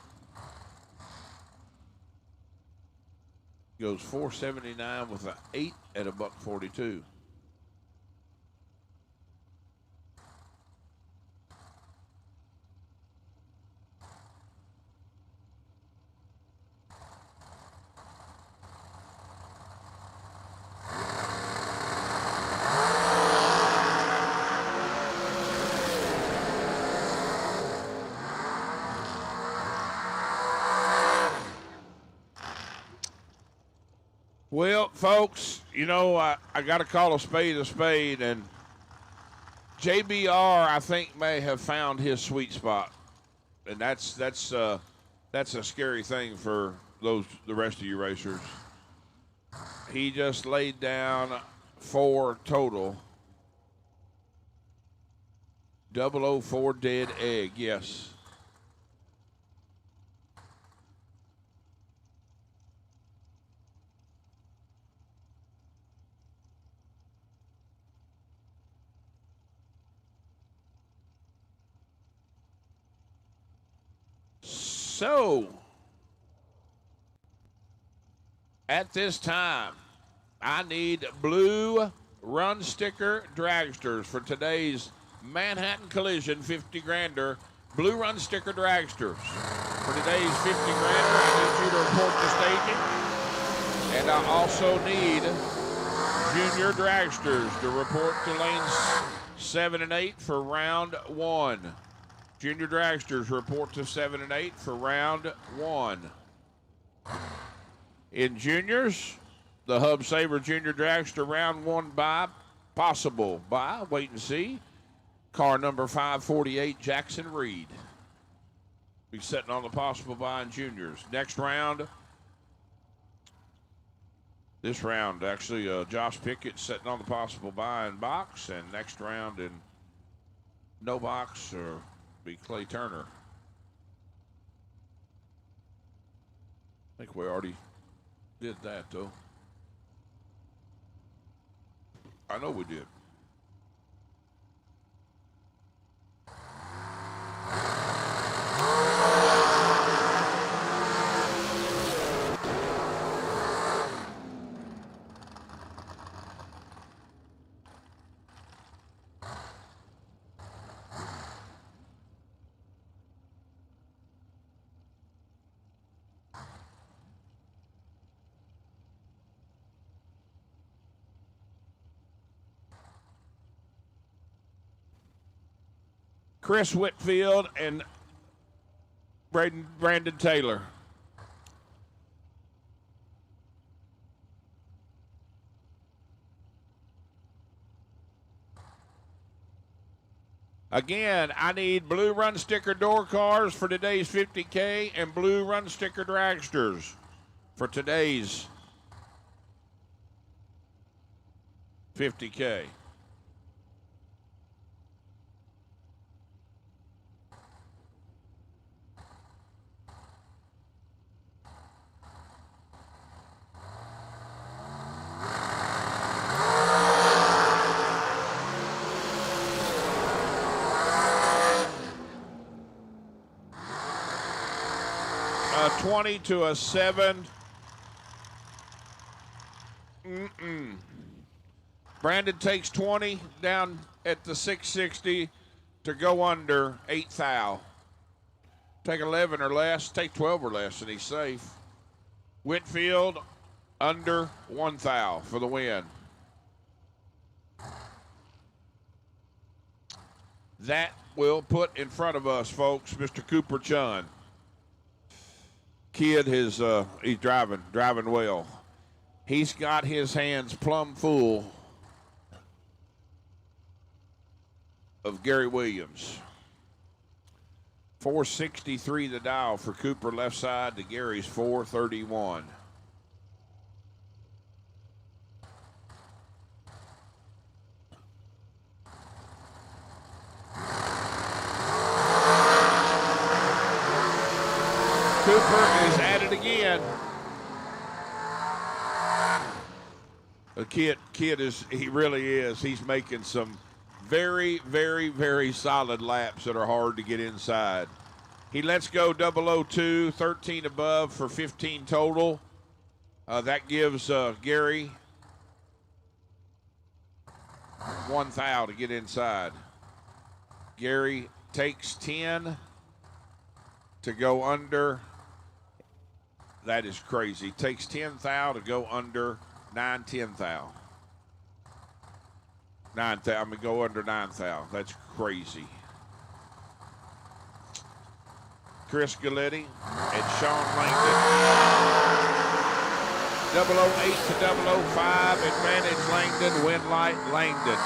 Goes 479 with an 8 at $1.42. Well, folks, you know, I got to call a spade, and JBR, I think, may have found his sweet spot. And that's a scary thing for the rest of you racers. He just laid down 4 total. 004 dead egg, yes. So, at this time, I need blue run sticker dragsters for today's Manhattan Collision 50 grander. Blue run sticker dragsters. For today's 50 grander, I need you to report to staging. And I also need junior dragsters to report to lanes 7 and 8 for round 1. Junior dragsters report to 7 and 8 for round 1. In juniors, the Hub Saver Junior Dragster round 1 bye, possible bye, wait and see. Car number 548, Jackson Reed. Be sitting on the possible bye in juniors. Next round, this round, actually, Josh Pickett sitting on the possible bye in box, and next round in no box or be Clay Turner. I think we already did that, though. I know we did. Chris Whitfield and Brandon Taylor. Again, I need blue run sticker door cars for today's 50K and blue run sticker dragsters for today's 50K. A 20 to a 7. Brandon takes 20 down at the 660 to go under 8 thou. Take 11 or less, take 12 or less, and he's safe. Whitfield under 1 thou for the win. That will put in front of us, folks, Mr. Cooper Chun. Kid is he's driving well. He's got his hands plumb full of Gary Williams. 463 the dial for Cooper left side to Gary's 431. Cooper is at it again. The kid is, he really is. He's making some very, very, very solid laps that are hard to get inside. He lets go 002, 13 above for 15 total. That gives Gary 1 thou to get inside. Gary takes 10 to go under. That is crazy. Takes 10 thou to go under 9 10 thou. 9 thou. I mean, go under 9 thou. That's crazy. Chris Galletti and Sean Langdon. 008 to 005. Advantage Langdon. Win light Langdon.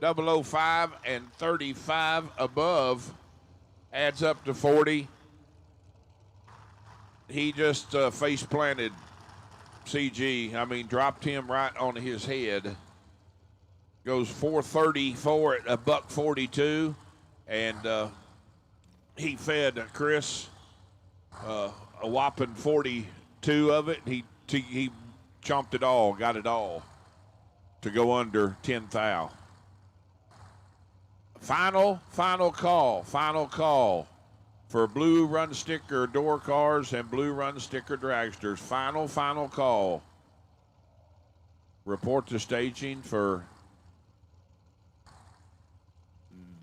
005 and 35 above adds up to 40. He just face planted CG. I mean, dropped him right on his head. Goes 434 at a $142, and he fed Chris a whopping 42 of it. He chomped it all, got it all to go under 10 thou. Final call for blue run sticker door cars and blue run sticker dragsters. Final call. Report to staging for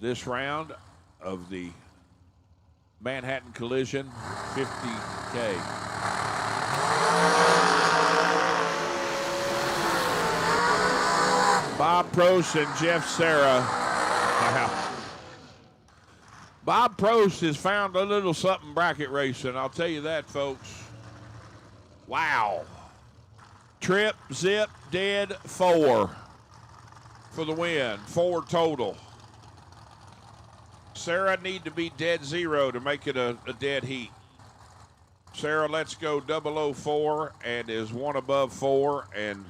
this round of the Manhattan Collision 50K. Bob Prost and Jeff Serra. Bob Prost has found a little something bracket racing. I'll tell you that, folks. Wow. Trip, zip, dead, 4 for the win. 4 total. Sarah need to be dead 0 to make it a dead heat. Sarah lets go 004 and is 1 above 4, and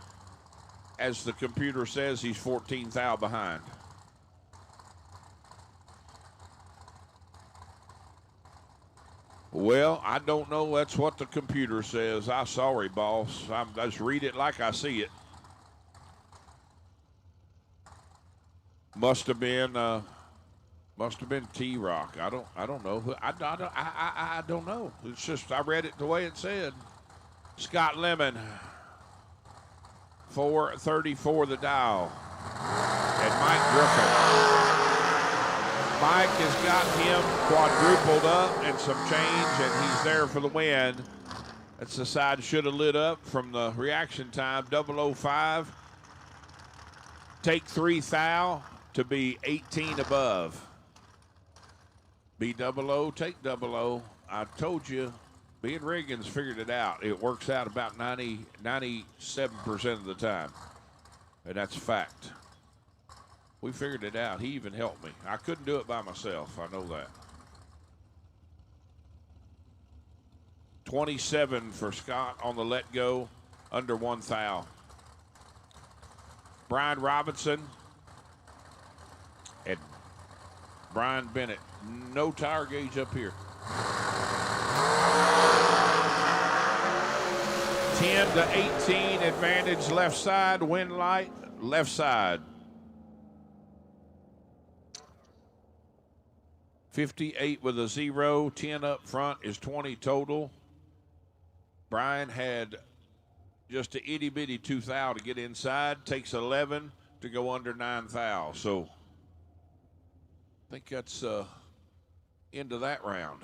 as the computer says, he's 14 thou behind. Well, I don't know. That's what the computer says. I'm sorry, boss. I just read it like I see it. Must have been T-Rock. I don't know. I don't know. It's just I read it the way it said. Scott Lemon, 434 the dial, and Mike Griffin. Mike has got him quadrupled up and some change, and he's there for the win. That's the side should have lit up from the reaction time. 005. Take 3 thou to be 18 above. Be 00, take 00. I told you, me and Riggins figured it out. It works out about 97% of the time, and that's a fact. We figured it out. He even helped me. I couldn't do it by myself. I know that. 27 for Scott on the let go, under 1 thou. Brian Robinson and Brian Bennett. No tire gauge up here. 10 to 18 advantage left side, wind light, left side. 58 with a 0, 10 up front is 20 total. Brian had just a itty bitty 2 thou to get inside, takes 11 to go under 9 thou. So I think that's into that round.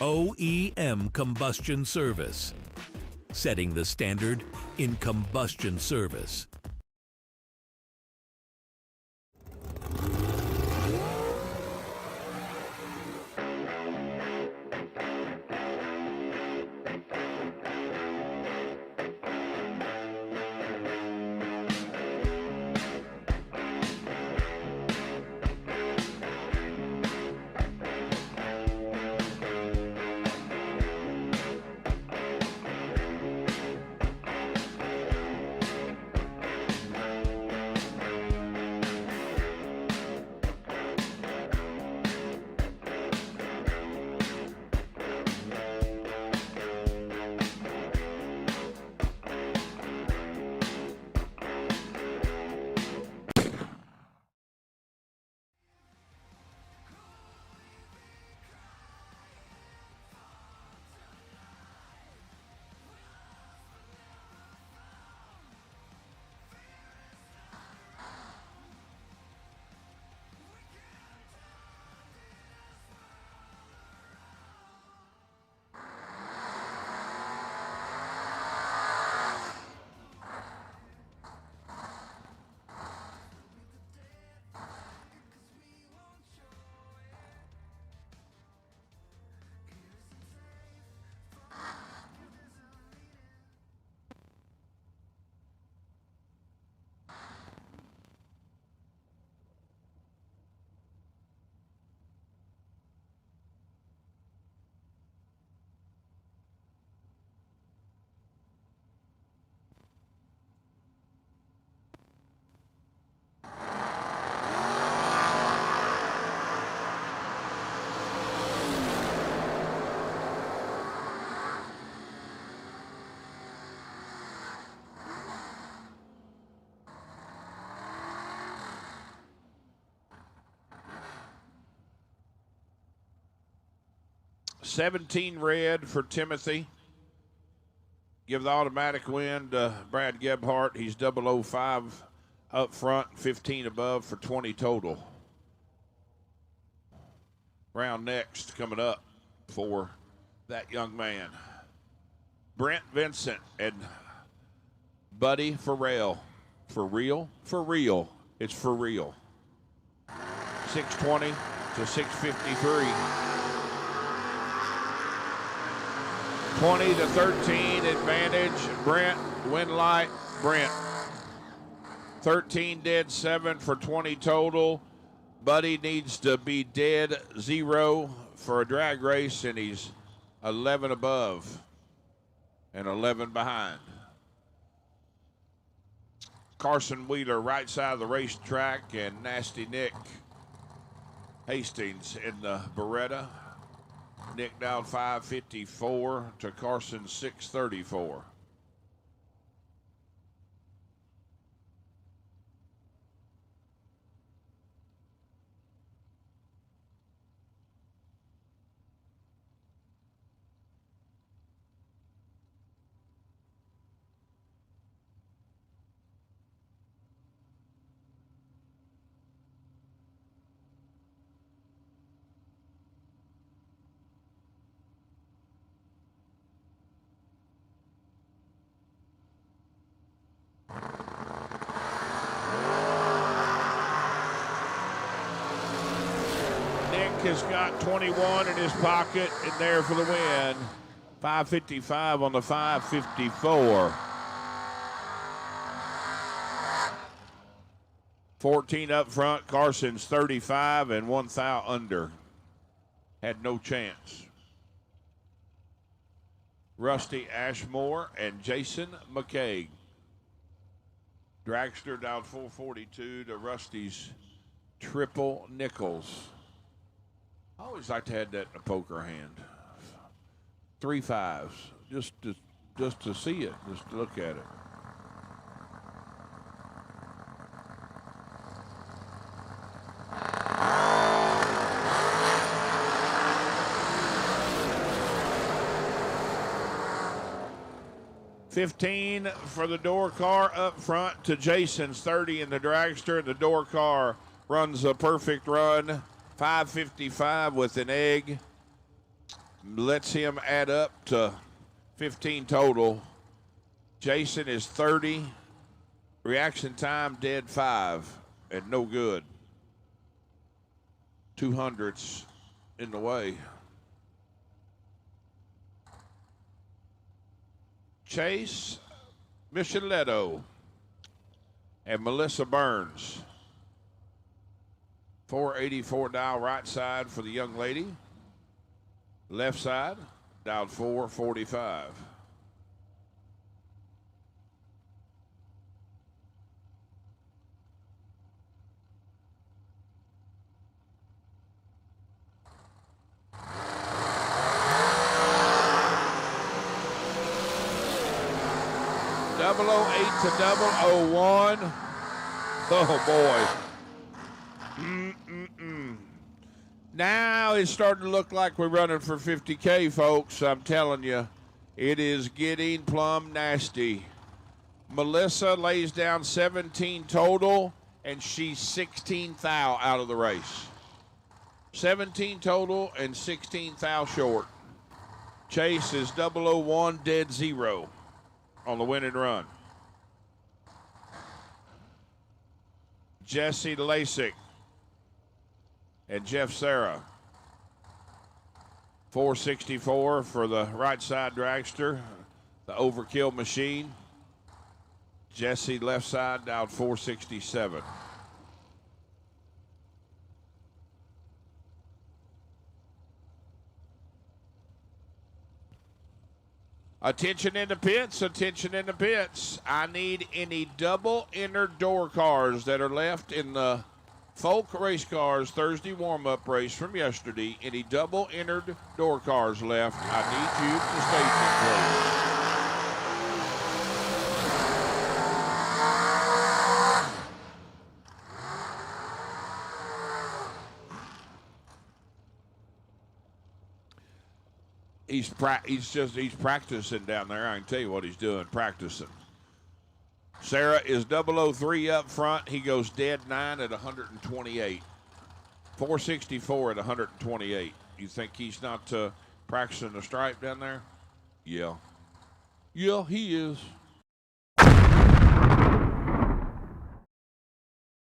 OEM Combustion Service, setting the standard in combustion service.
17 red for Timothy. Give the automatic win to Brad Gebhardt. He's 005 up front, 15 above for 20 total. Round next coming up for that young man. Brent Vincent and Buddy Farrell. For real? For real. It's for real. 620 to 653. 20 to 13 advantage. Brent, win light. Brent. 13 dead 7 for 20 total. Buddy needs to be dead 0 for a drag race, and he's 11 above and 11 behind. Carson Wheeler, right side of the racetrack, and Nasty Nick Hastings in the Beretta. Nick down 554 to Carson 634. Has got 21 in his pocket and there for the win. 555 on the 554. 14 up front. Carson's 35 and 1 thou under. Had no chance. Rusty Ashmore and Jason McCaig. Dragster down 442 to Rusty's triple nickels. I always like to have that in a poker hand. 3 5s, just to see it, just to look at it. $15 for the door car up front to Jason's 30 in the Dragster. The door car runs a perfect run. 555 with an egg. Lets him add up to 15 total. Jason is 30. Reaction time dead 5 and no good. 200s in the way. Chase Micheletto and Melissa Burns. 484 dial right side for the young lady. Left side, dialed 445. Double 08 to 001. Oh boy. Now it's starting to look like we're running for 50K, folks. I'm telling you, it is getting plumb nasty. Melissa lays down 17 total, and she's 16 thou out of the race. 17 total and 16 thou short. Chase is 001 dead 0 on the winning run. Jesse Lasik and Jeff Serra. 464 for the right side dragster, the overkill machine. Jesse left side down 467. Attention in the pits, attention in the pits. I need any double entered door cars that are left in the Folk Race Cars Thursday warm-up race from yesterday. Any double entered door cars left, I need you to station, please. He's practicing down there. I can tell you what he's doing, practicing. Sarah is 003 up front. He goes dead 9 at 128. 464 at 128. You think he's not practicing the stripe down there? Yeah. Yeah, he is.